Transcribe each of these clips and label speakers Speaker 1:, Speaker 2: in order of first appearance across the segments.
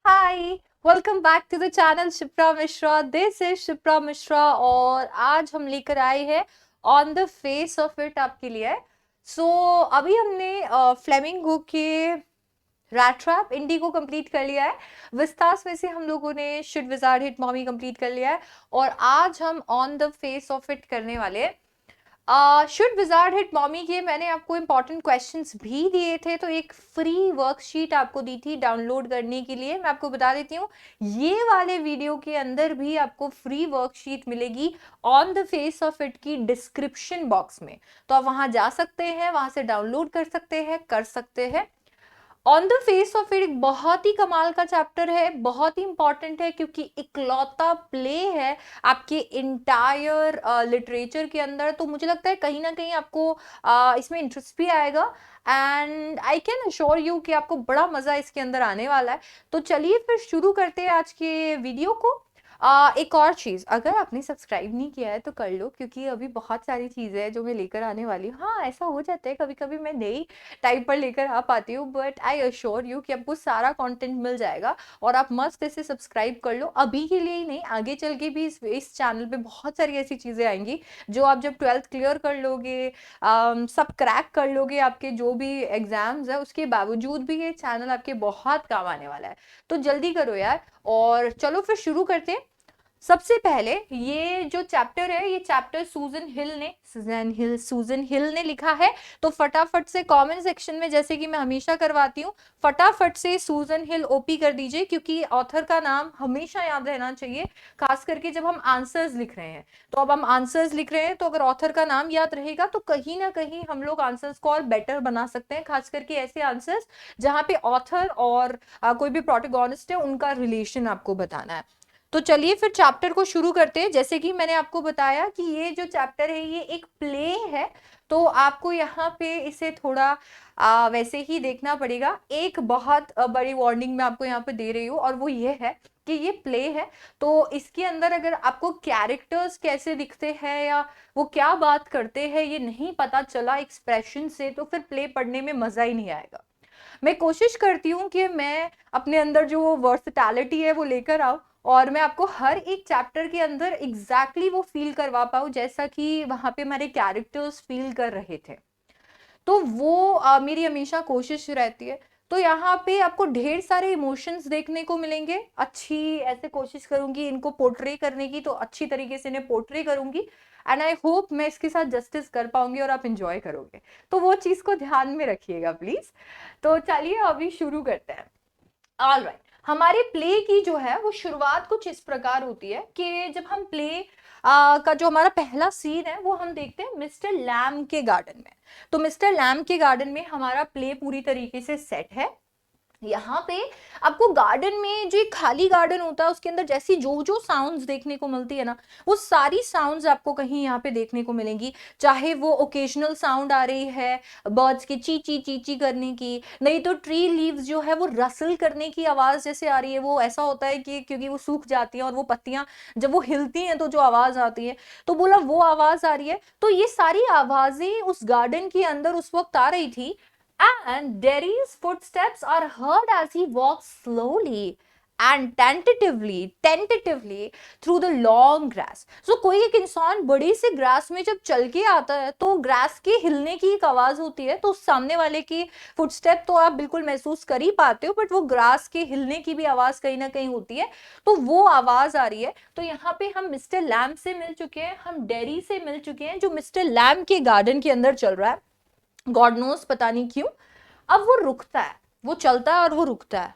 Speaker 1: Hi, welcome back to the channel Shipra Mishra. This is Shipra Mishra और आज हम लेकर आए हैं on the face of it आपके लिए। अभी हमने फ्लेमिंगो के रैट ट्रैप इंडी को कंप्लीट कर लिया है। विस्तास में से हम लोगों ने should wizard hit mommy complete कर लिया है और आज हम on the face of it करने वाले हैं। शुड विजार्ड हिट मॉमी के मैंने आपको इंपॉर्टेंट क्वेश्चंस भी दिए थे, तो एक फ्री वर्कशीट आपको दी थी डाउनलोड करने के लिए। मैं आपको बता देती हूँ, ये वाले वीडियो के अंदर भी आपको फ्री वर्कशीट मिलेगी on the face of it की डिस्क्रिप्शन बॉक्स में। तो आप वहां जा सकते हैं, वहां से डाउनलोड कर सकते हैं। On the face of it एक बहुत ही कमाल का चैप्टर है, बहुत ही इंपॉर्टेंट है क्योंकि इकलौता प्ले है आपके इंटायर लिटरेचर के अंदर। तो मुझे लगता है कहीं ना कहीं आपको इसमें इंटरेस्ट भी आएगा and I can assure you कि आपको बड़ा मजा इसके अंदर आने वाला है। तो चलिए फिर शुरू करते हैं आज के वीडियो को। एक और चीज, अगर आपने सब्सक्राइब नहीं किया है तो कर लो क्योंकि अभी बहुत सारी चीजें हैं जो मैं लेकर आने वाली हूँ। हाँ, ऐसा हो जाता है कभी कभी मैं नई टाइप पर लेकर आ पाती हूँ, बट आई अश्योर यू कि आपको सारा कंटेंट मिल जाएगा और आप मस्त इसे सब्सक्राइब कर लो। अभी के लिए ही नहीं, आगे चल के भी इस चैनल पे बहुत सारी ऐसी चीजें आएंगी जो आप जब 12th क्लियर कर लोगे, सब क्रैक कर लोगे, आपके जो भी एग्जाम्स है उसके बावजूद भी ये चैनल आपके बहुत काम आने वाला है। तो जल्दी करो यार और चलो फिर शुरू करते हैं। सबसे पहले ये जो चैप्टर है, ये चैप्टर सूजन हिल ने लिखा है। तो फटाफट से कमेंट सेक्शन में, जैसे कि मैं हमेशा करवाती हूँ, फटाफट से सूजन हिल ओपी कर दीजिए क्योंकि ऑथर का नाम हमेशा याद रहना चाहिए, खास करके जब हम आंसर्स लिख रहे हैं। तो अब हम आंसर्स लिख रहे हैं तो अगर ऑथर का नाम याद रहेगा तो कहीं ना कहीं हम लोग आंसर्स को और बेटर बना सकते हैं, खास करके ऐसे आंसर्स जहां पे ऑथर और कोई भी प्रोटोगोनिस्ट है उनका रिलेशन आपको बताना है। तो चलिए फिर चैप्टर को शुरू करते हैं। जैसे कि मैंने आपको बताया कि ये जो चैप्टर है ये एक प्ले है, तो आपको यहाँ पे इसे थोड़ा वैसे ही देखना पड़ेगा। एक बहुत बड़ी वार्निंग मैं आपको यहाँ पे दे रही हूँ और वो ये है कि ये प्ले है, तो इसके अंदर अगर आपको कैरेक्टर्स कैसे दिखते हैं या वो क्या बात करते हैं ये नहीं पता चला एक्सप्रेशन से, तो फिर प्ले पढ़ने में मजा ही नहीं आएगा। मैं कोशिश करती हूँ कि मैं अपने अंदर जो वर्सटैलिटी है वो लेकर आऊँ और मैं आपको हर एक चैप्टर के अंदर एग्जैक्टली वो फील करवा पाऊँ जैसा कि वहां पे हमारे कैरेक्टर्स फील कर रहे थे। तो वो मेरी हमेशा कोशिश रहती है। तो यहाँ पे आपको ढेर सारे इमोशंस देखने को मिलेंगे। अच्छी ऐसे कोशिश करूंगी इनको पोर्ट्रे करने की, तो अच्छी तरीके से इन्हें पोर्ट्रे करूंगी एंड आई होप मैं इसके साथ जस्टिस कर पाऊंगी और आप इंजॉय करोगे। तो वो चीज को ध्यान में रखिएगा प्लीज। तो चलिए अभी शुरू करते हैं। ऑल राइट, हमारे प्ले की जो है वो शुरुआत कुछ इस प्रकार होती है कि जब हम प्ले का जो हमारा पहला सीन है वो हम देखते हैं मिस्टर लैम के गार्डन में। तो मिस्टर लैम के गार्डन में हमारा प्ले पूरी तरीके से सेट है। यहाँ पे आपको गार्डन में जो एक खाली गार्डन होता है उसके अंदर जैसी जो जो साउंड्स देखने को मिलती है ना, वो सारी साउंड्स आपको कहीं यहाँ पे देखने को मिलेंगी। चाहे वो ओकेजनल साउंड आ रही है बर्ड्स के ची ची ची ची करने की, नहीं तो ट्री लीव्स जो है वो रसल करने की आवाज जैसे आ रही है। वो ऐसा होता है कि क्योंकि वो सूख जाती है और वो पत्तियां जब वो हिलती हैं तो जो आवाज आती है, तो बोला वो आवाज आ रही है। तो ये सारी आवाजें उस गार्डन के अंदर उस वक्त आ रही थी। And Derry's footsteps are heard as he walks slowly and tentatively through the long grass. So कोई एक इंसान बड़े से ग्रास में जब चल के आता है तो ग्रास के हिलने की एक आवाज होती है, तो सामने वाले की फुटस्टेप तो आप बिल्कुल महसूस कर ही पाते हो, बट वो ग्रास के हिलने की भी आवाज कहीं ना कहीं होती है, तो वो आवाज आ रही है। तो यहाँ पे हम मिस्टर लैम से मिल चुके हैं, हम डेरी से मिल चुके हैं जो मिस्टर लैम के गार्डन के अंदर चल रहा है। गॉड नोस पता नहीं क्यों। अब वो रुकता है, वो चलता है और वो रुकता है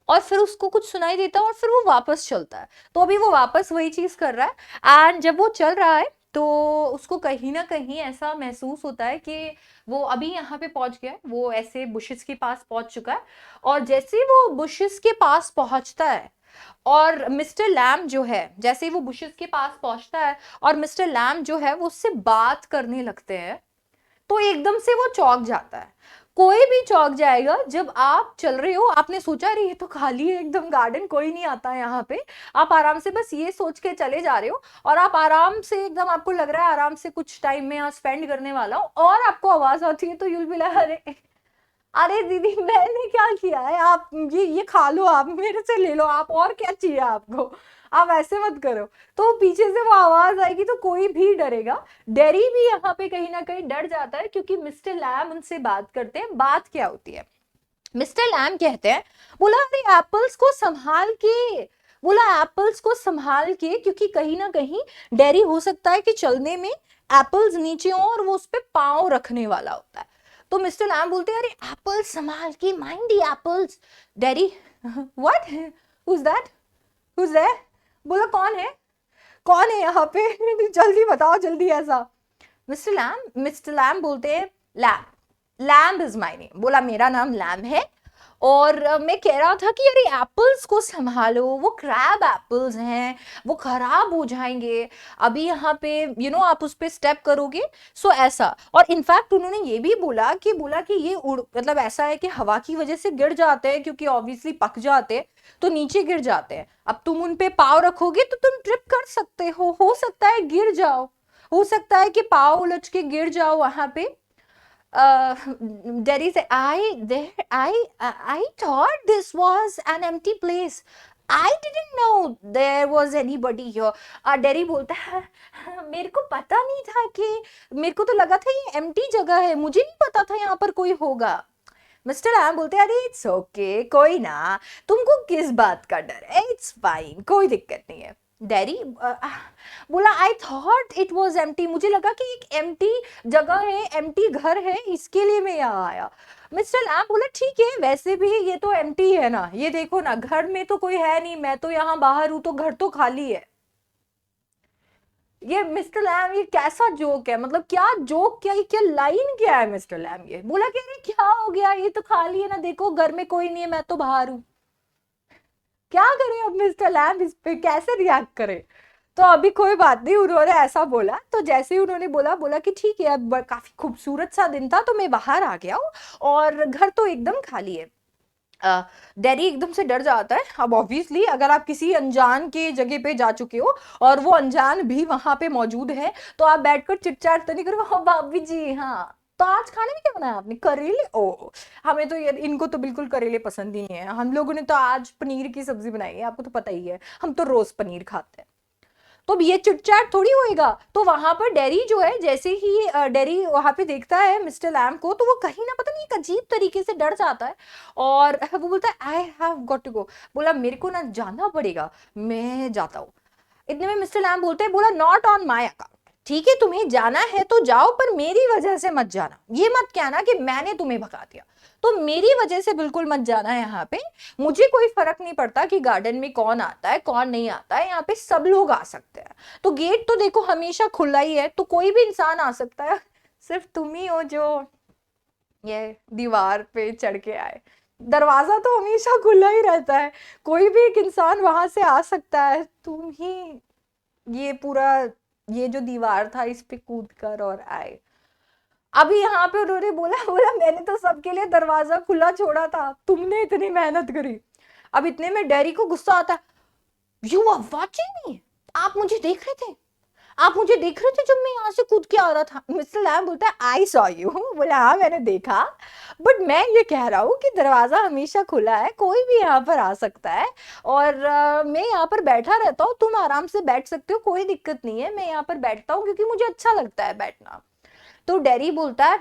Speaker 1: और फिर उसको कुछ सुनाई देता है और फिर वो वापस चलता है। तो अभी वो वापस वही चीज कर रहा है एंड जब वो चल रहा है तो उसको कहीं ना कहीं ऐसा महसूस होता है कि वो अभी यहाँ पे पहुंच गया है, वो ऐसे बुशेस के पास पहुंच चुका है। और जैसे ही वो बुशेस के पास पहुंचता है और मिस्टर लैम जो है, जैसे ही वो बुशेस के पास पहुंचता है और मिस्टर लैम जो है वो उससे बात करने लगते हैं, तो एकदम से वो चौंक जाता है। कोई भी चौंक जाएगा जब आप चल रहे हो, आपने सोचा अरे ये तो खाली है एकदम गार्डन, कोई नहीं आता है यहाँ पे। आप आराम से बस ये सोच के चले जा रहे हो और आप आराम से एकदम, आपको लग रहा है आराम से कुछ टाइम में यहाँ स्पेंड करने वाला हो और आपको आवाज आती है तो यूल भी लाइक अरे अरे दीदी मैंने क्या किया है, आप ये खा लो, आप मेरे से ले लो, आप और क्या चाहिए आपको, आप ऐसे मत करो। तो पीछे से वो आवाज आएगी तो कोई भी डरेगा। डेरी भी यहाँ पे कहीं ना कहीं डर जाता है क्योंकि मिस्टर लैम उनसे बात करते हैं। बात क्या होती है, मिस्टर लैम कहते हैं, बोला अरे एप्पल्स को संभाल के, बोला एप्पल्स को संभाल के, क्योंकि कहीं ना कहीं डेरी हो सकता है कि चलने में एप्पल्स नीचे हो और वो उस पे पाँव रखने वाला होता है। तो मिस्टर लैम बोलते हैं अरे एप्पल्स संभाल के, mind the apples. Dearie what, who's that, who's there, बोला कौन है यहाँ पे जल्दी बताओ जल्दी ऐसा। मिस्टर लैम बोलते हैं लैम्ब इज माय नेम, बोला मेरा नाम लैम्ब है, और मैं कह रहा था कि अरे एप्पल्स को संभालो, वो क्रैब एप्पल्स हैं, वो खराब हो जाएंगे, अभी यहाँ पे आप उस पे स्टेप करोगे, सो ऐसा। और इनफैक्ट उन्होंने ये भी बोला कि ये उड़ मतलब ऐसा है कि हवा की वजह से गिर जाते हैं, क्योंकि ऑब्वियसली पक जाते हैं तो नीचे गिर जाते हैं। अब तुम उन पे पाँव रखोगे तो तुम ट्रिप कर सकते हो सकता है गिर जाओ, हो सकता है कि पाँव उलझ के गिर जाओ वहां पे। Daddy said, I thought this was an empty place. I didn't know there was anybody here. Daddy बोलता है मेरे को पता नहीं था कि, मेरे को तो लगा था ये एम्प्टी जगह है, मुझे नहीं पता था यहाँ पर कोई होगा। मिस्टर लैम बोलते हैं अरे इट्स ओके, कोई ना, तुमको किस बात का डर है, इट्स फाइन, कोई दिक्कत नहीं है। डैडी बोला I thought it was empty, मुझे लगा कि एक एम्प्टी जगह है, एम्प्टी घर है, इसके लिए मैं यहाँ आया। मिस्टर लैम बोला ठीक है, वैसे भी ये तो एम्प्टी है ना, ये देखो ना, घर में तो कोई है नहीं, मैं तो यहाँ बाहर हूं तो घर तो खाली है। ये मिस्टर लैम ये कैसा जोक है, मतलब क्या जोक, क्या लाइन क्या है मिस्टर लैम, ये बोला कि अरे क्या हो गया, ये तो खाली है ना, देखो घर में कोई नहीं है, मैं तो बाहर हूं। क्या करें अब मिस्टर लैम, इस पे कैसे रिएक्ट करें। तो अभी कोई बात नहीं, उन्होंने ऐसा बोला, तो जैसे ही उन्होंने बोला कि ठीक है, अब काफी खूबसूरत सा दिन था तो मैं बाहर आ गया हूँ और घर तो एकदम खाली है। डैडी एकदम से डर जाता है। अब ऑब्वियसली अगर आप किसी अनजान के जगह पे जा चुके हो और वो अनजान भी वहां पे मौजूद है तो आप बैठकर चिटचाट तो नहीं करोगे, हाँ भाभी जी हाँ, तो आज खाने में क्या बनाया आपने, करेले, ओ हमें तो यार इनको तो बिल्कुल करेले पसंद ही नहीं है, हम लोगों ने तो आज पनीर की सब्जी बनाई है, आपको तो पता ही है हम तो रोज पनीर खाते हैं। तो अब ये चिटचाट थोड़ी होएगा। तो वहां पर डेरी जो है, जैसे ही डेरी वहां पे देखता है मिस्टर लैम को, तो वो कहीं ना पता नहीं एक अजीब तरीके से डर जाता है और वो बोलता है I have got to go, बोला मेरे को ना जाना पड़ेगा, मैं जाता हूँ। इतने में मिस्टर लैम बोलते हैं, बोला नॉट ऑन माई अकाउंट, ठीक है तुम्हें जाना है तो जाओ, पर मेरी वजह से मत जाना, ये मत कहना कि मैंने तुम्हें भगा दिया, तो मेरी वजह से बिल्कुल मत जाना है यहाँ पे। मुझे कोई फर्क नहीं पड़ता कि गार्डन में कौन आता है कौन नहीं आता है, यहाँ पे सब लोग आ सकते हैं, तो गेट तो देखो हमेशा खुला ही है, तो कोई भी इंसान आ सकता है, सिर्फ तुम ही हो जो ये दीवार पे चढ़ के आए, दरवाजा तो हमेशा खुला ही रहता है, कोई भी एक इंसान वहां से आ सकता है, तुम ही ये पूरा ये जो दीवार था इस पे कूद कर और आए। अभी यहाँ पे उन्होंने बोला मैंने तो सबके लिए दरवाजा खुला छोड़ा था, तुमने इतनी मेहनत करी। अब इतने में डैरी को गुस्सा आता, यू आर वाचिंग मी, आप मुझे देख रहे थे, आप मुझे देख रहे थे जब मैं यहाँ से कूद के आ रहा था। मिस्टर लैम बोलता है आई सॉ यू, बोला हाँ मैंने देखा, बट मैं ये कह रहा हूँ कि दरवाजा हमेशा खुला है, कोई भी यहाँ पर आ सकता है, और मैं यहाँ पर बैठा रहता हूँ, तुम आराम से बैठ सकते हो, कोई दिक्कत नहीं है, मैं यहाँ पर बैठता हूँ क्योंकि मुझे अच्छा लगता है बैठना। तो डेरी बोलता है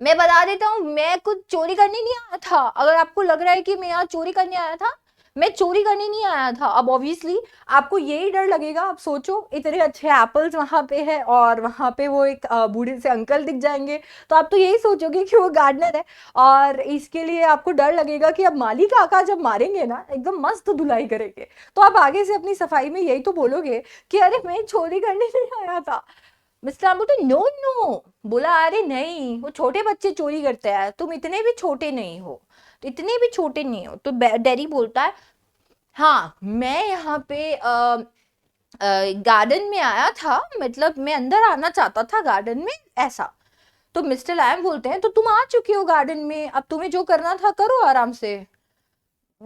Speaker 1: मैं बता देता हूँ, मैं कुछ चोरी करने नहीं आया था, अगर आपको लग रहा है कि मैं यहाँ चोरी करने आया था, मैं चोरी करने नहीं आया था। अब ऑब्वियसली आपको यही डर लगेगा, आप सोचो इतने अच्छे एप्पल्स वहां पे है और वहां पे वो एक बूढ़े से अंकल दिख जाएंगे, तो आप तो यही सोचोगे कि वो गार्डनर है, और इसके लिए आपको डर लगेगा कि अब माली काका जब मारेंगे ना एकदम मस्त धुलाई करेंगे, तो आप आगे से अपनी सफाई में यही तो बोलोगे कि अरे मैं चोरी करने नहीं आया था। मिस्टर बोलते नो नो, बोला अरे नहीं, वो छोटे बच्चे चोरी करते हैं, तुम इतने भी छोटे नहीं हो, तो इतने भी छोटे नहीं हो। तो डैडी बोलता है हाँ मैं यहाँ पे गार्डन में आया था, मतलब मैं अंदर आना चाहता था गार्डन में, ऐसा। तो मिस्टर लैम बोलते हैं तो तुम आ चुके हो गार्डन में, अब तुम्हें जो करना था करो आराम से।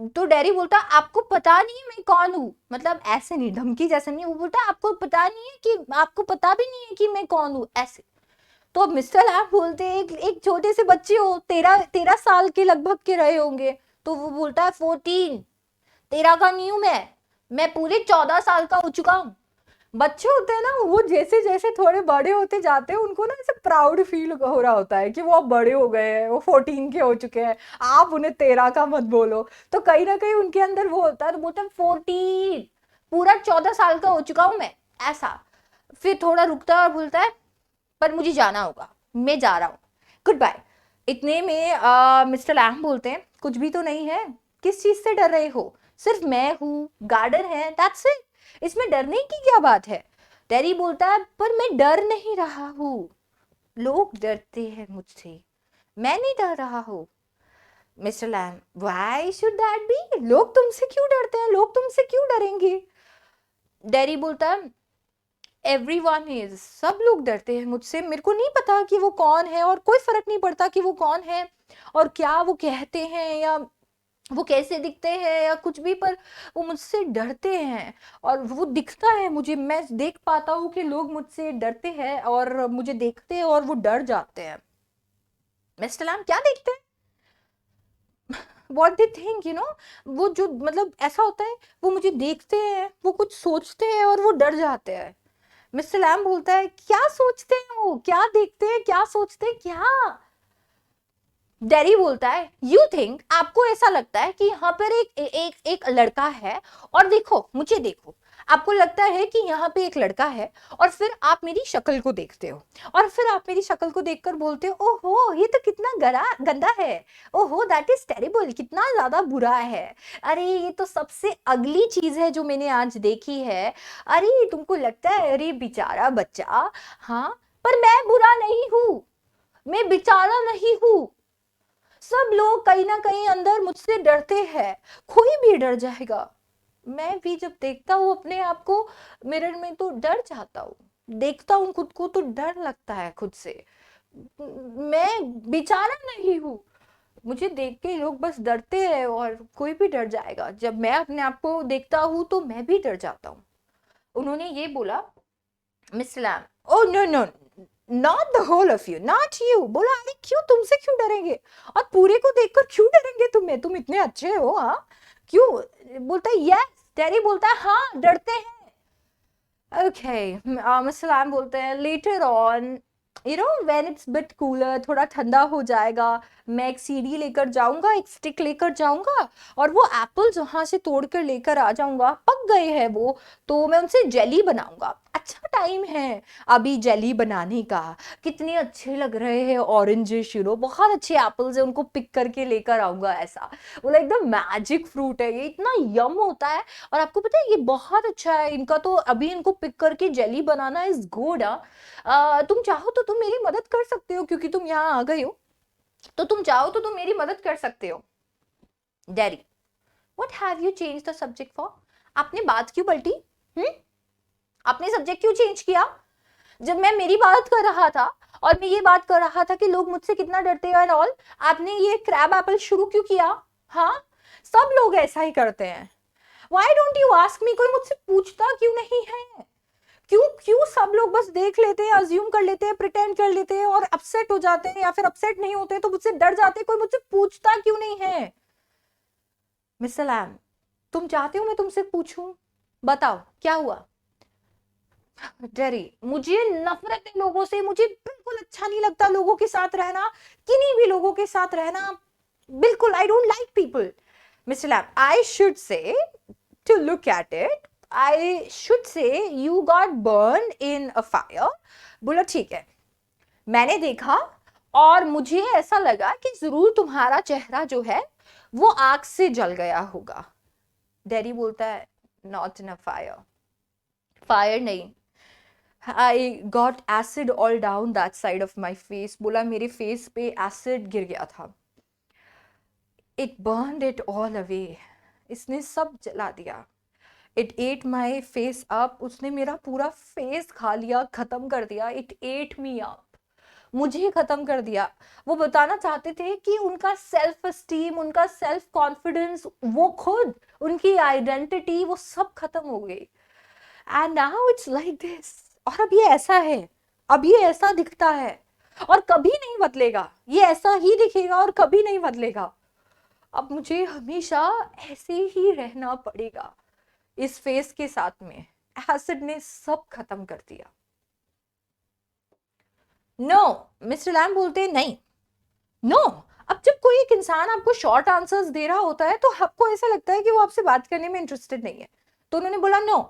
Speaker 1: तो डैडी बोलता आपको पता नहीं है मैं कौन हूँ, मतलब ऐसे नहीं धमकी जैसे नहीं, वो बोलता आपको पता नहीं है कि, आपको पता भी नहीं है कि मैं कौन हूँ, ऐसे। तो मिस्टर लैम बोलते हैं एक छोटे से बच्चे हो, 13 साल के लगभग के रहे होंगे। तो वो बोलता है 14, 13 का नहीं हूं मैं पूरे 14 साल का हो चुका हूँ। बच्चे होते हैं ना, वो जैसे जैसे थोड़े बड़े होते जाते हैं उनको ना ऐसे प्राउड फील हो रहा होता है कि वो अब बड़े हो गए हैं, वो 14 के हो चुके हैं, आप उन्हें 13 का मत बोलो। तो कहीं ना कहीं उनके अंदर वो होता है, तो बोलते हैं 14, पूरा 14 साल का हो चुका हूं मैं, ऐसा। फिर थोड़ा रुकता है और बोलता है पर मुझे जाना होगा, मैं जा रहा हूँ, गुड बाय। इतने में मिस्टर लैम बोलते हैं कुछ भी तो नहीं है, किस चीज से डर रहे हो, सिर्फ मैं हूँ, गार्डन है, दैट्स इट, इसमें डरने की क्या बात है। टेरी बोलता है पर मैं डर नहीं रहा हूँ, लोग डरते हैं मुझसे, मैं नहीं डर रहा हूँ। Mister Lamb, why should that be, लोग तुमसे क्यों डरते हैं, लोग तुमसे क्यों डरेंगे। डेरी बोलता है एवरीवन इज, सब लोग डरते हैं मुझसे, मेरे को नहीं पता कि वो कौन है और कोई फर्क नहीं पड़ता कि वो कौन है और क्या वो कहते हैं या वो कैसे दिखते हैं या कुछ भी, पर वो मुझसे डरते हैं और वो दिखता है मुझे, मैं देख पाता हूँ कि लोग मुझसे डरते हैं और मुझे देखते हैं और वो डर जाते हैं। मिस्टर लैम, क्या देखते हैं, व्हाट दे थिंक, वो जो मतलब ऐसा होता है, वो मुझे देखते हैं, वो कुछ सोचते हैं और वो डर जाते हैं। मिस्टर लैम बोलता है क्या सोचते हैं, वो क्या देखते हैं, क्या सोचते हैं, क्या। डेरी बोलता है यू थिंक, आपको ऐसा लगता है कि यहाँ पर एक लड़का है और देखो मुझे देखो, आपको लगता है कि यहाँ पे एक लड़का है और फिर आप मेरी शक्ल को देखते हो और फिर आप मेरी शक्ल को देखकर बोलते हो ओहो ये तो कितना गंदा है, ओहो दैट इज टेरिबल, कितना ज्यादा बुरा है, अरे ये तो सबसे अगली चीज है जो मैंने आज देखी है, अरे तुमको लगता है अरे बेचारा बच्चा, हाँ पर मैं बुरा नहीं हूँ, मैं बेचारा नहीं हूँ, सब लोग कहीं ना कहीं अंदर मुझसे डरते हैं, कोई भी डर जाएगा, मैं भी जब देखता हूँ अपने आप को मिरर में तो डर जाता हूँ, देखता हूँ खुद को तो डर लगता है खुद से, मैं बेचारा नहीं हूँ, मुझे देख के लोग बस डरते हैं और कोई भी डर जाएगा, जब मैं अपने आप को देखता हूँ तो मैं भी डर जाता हूँ। उन्होंने ये बोला miss Lamb, oh no no, not the whole of you, not you, बोला अरे क्यों, तुमसे क्यों डरेंगे और पूरे को देखकर क्यों डरेंगे तुम्हें, तुम इतने अच्छे हो, हाँ क्यों। बोलता है यस, टेरी बोलता है हाँ डरते हैं। ओके मिस लैम बोलते हैं later on, when it's bit cooler, थोड़ा ठंडा हो जाएगा, मैं एक सीढ़ी लेकर जाऊंगा, एक स्टिक लेकर जाऊंगा और वो एप्पल्स वहां से तोड़ कर लेकर आ जाऊंगा, पक गए हैं वो, तो मैं उनसे जेली बनाऊंगा, अच्छा टाइम है अभी जेली बनाने का, कितने अच्छे लग रहे हैं ऑरेंजिश, बहुत अच्छे एप्पल्स है, उनको पिक करके लेकर आऊंगा, ऐसा वो एकदम मैजिक फ्रूट है, ये इतना यम होता है और आपको पता है ये बहुत अच्छा है इनका, तो अभी इनको पिक करके जेली बनाना इज गुड। तुम चाहो तो तुम मेरी मदद कर सकते हो क्योंकि तुम यहाँ आ गए हो, तो तुम चाहो तो तुम मेरी मदद कर सकते हो। Daddy, what have you change the subject for, आपने बात क्यों पलटी, आपने सब्जेक्ट क्यों चेंज किया, जब मैं मेरी बात कर रहा था और मैं ये बात कर रहा था कि लोग मुझसे कितना डरते हैं एंड ऑल, आपने ये क्रैब एप्पल शुरू क्यों किया। हाँ सब लोग ऐसा ही करते हैं, why don't you ask me, कोई मुझसे पूछता क्यों नहीं है, क्यों क्यों सब लोग बस देख लेते हैं, अज्यूम कर लेते हैं, प्रिटेंड कर लेते हैं और अपसेट हो जाते हैं या फिर अपसेट नहीं होते तो मुझसे डर जाते हैं, कोई मुझसे पूछता क्यों नहीं है। मिस्टर लैम, तुम चाहते हो मैं तुमसे पूछूं, बताओ क्या हुआ। डेरी, मुझे नफरत है लोगों से, मुझे बिल्कुल अच्छा नहीं लगता लोगों के साथ रहना, किन्हीं भी लोगों के साथ रहना, बिल्कुल I don't like people. Mister Lamb, I should say to look at it, I should say you got burn in a fire. बोला ठीक है, मैंने देखा और मुझे ऐसा लगा कि जरूर तुम्हारा चेहरा जो है वो आग से जल गया होगा। डेरी बोलता है not in a fire, fire नहीं, I got acid all down that side of my face, बोला मेरे फेस पे एसिड गिर गया था, it burned it all away, इसने सब जला दिया, it ate my face up, उसने मेरा पूरा फेस खा लिया, खत्म कर दिया, इट एट मी अप, मुझे खत्म कर दिया। वो बताना चाहते थे कि उनका सेल्फ एस्टीम, उनका सेल्फ कॉन्फिडेंस, वो खुद, उनकी आइडेंटिटी, वो सब खत्म हो गई, and now it's like this, और अब ये ऐसा है, अब ये ऐसा दिखता है, और कभी नहीं बदलेगा, ये ऐसा ही दिखेगा और कभी नहीं बदलेगा। अब मुझे हमेशा ऐसे ही रहना पड़ेगा इस फेस के साथ में। एसिड ने सब खत्म कर दिया। नो, मिस्टर लैम बोलते हैं नहीं, नो। अब जब कोई एक इंसान आपको शॉर्ट आंसर्स दे रहा होता है तो आपको ऐसा लगता है कि वो आपसे बात करने में इंटरेस्टेड नहीं है, तो उन्होंने बोला नो।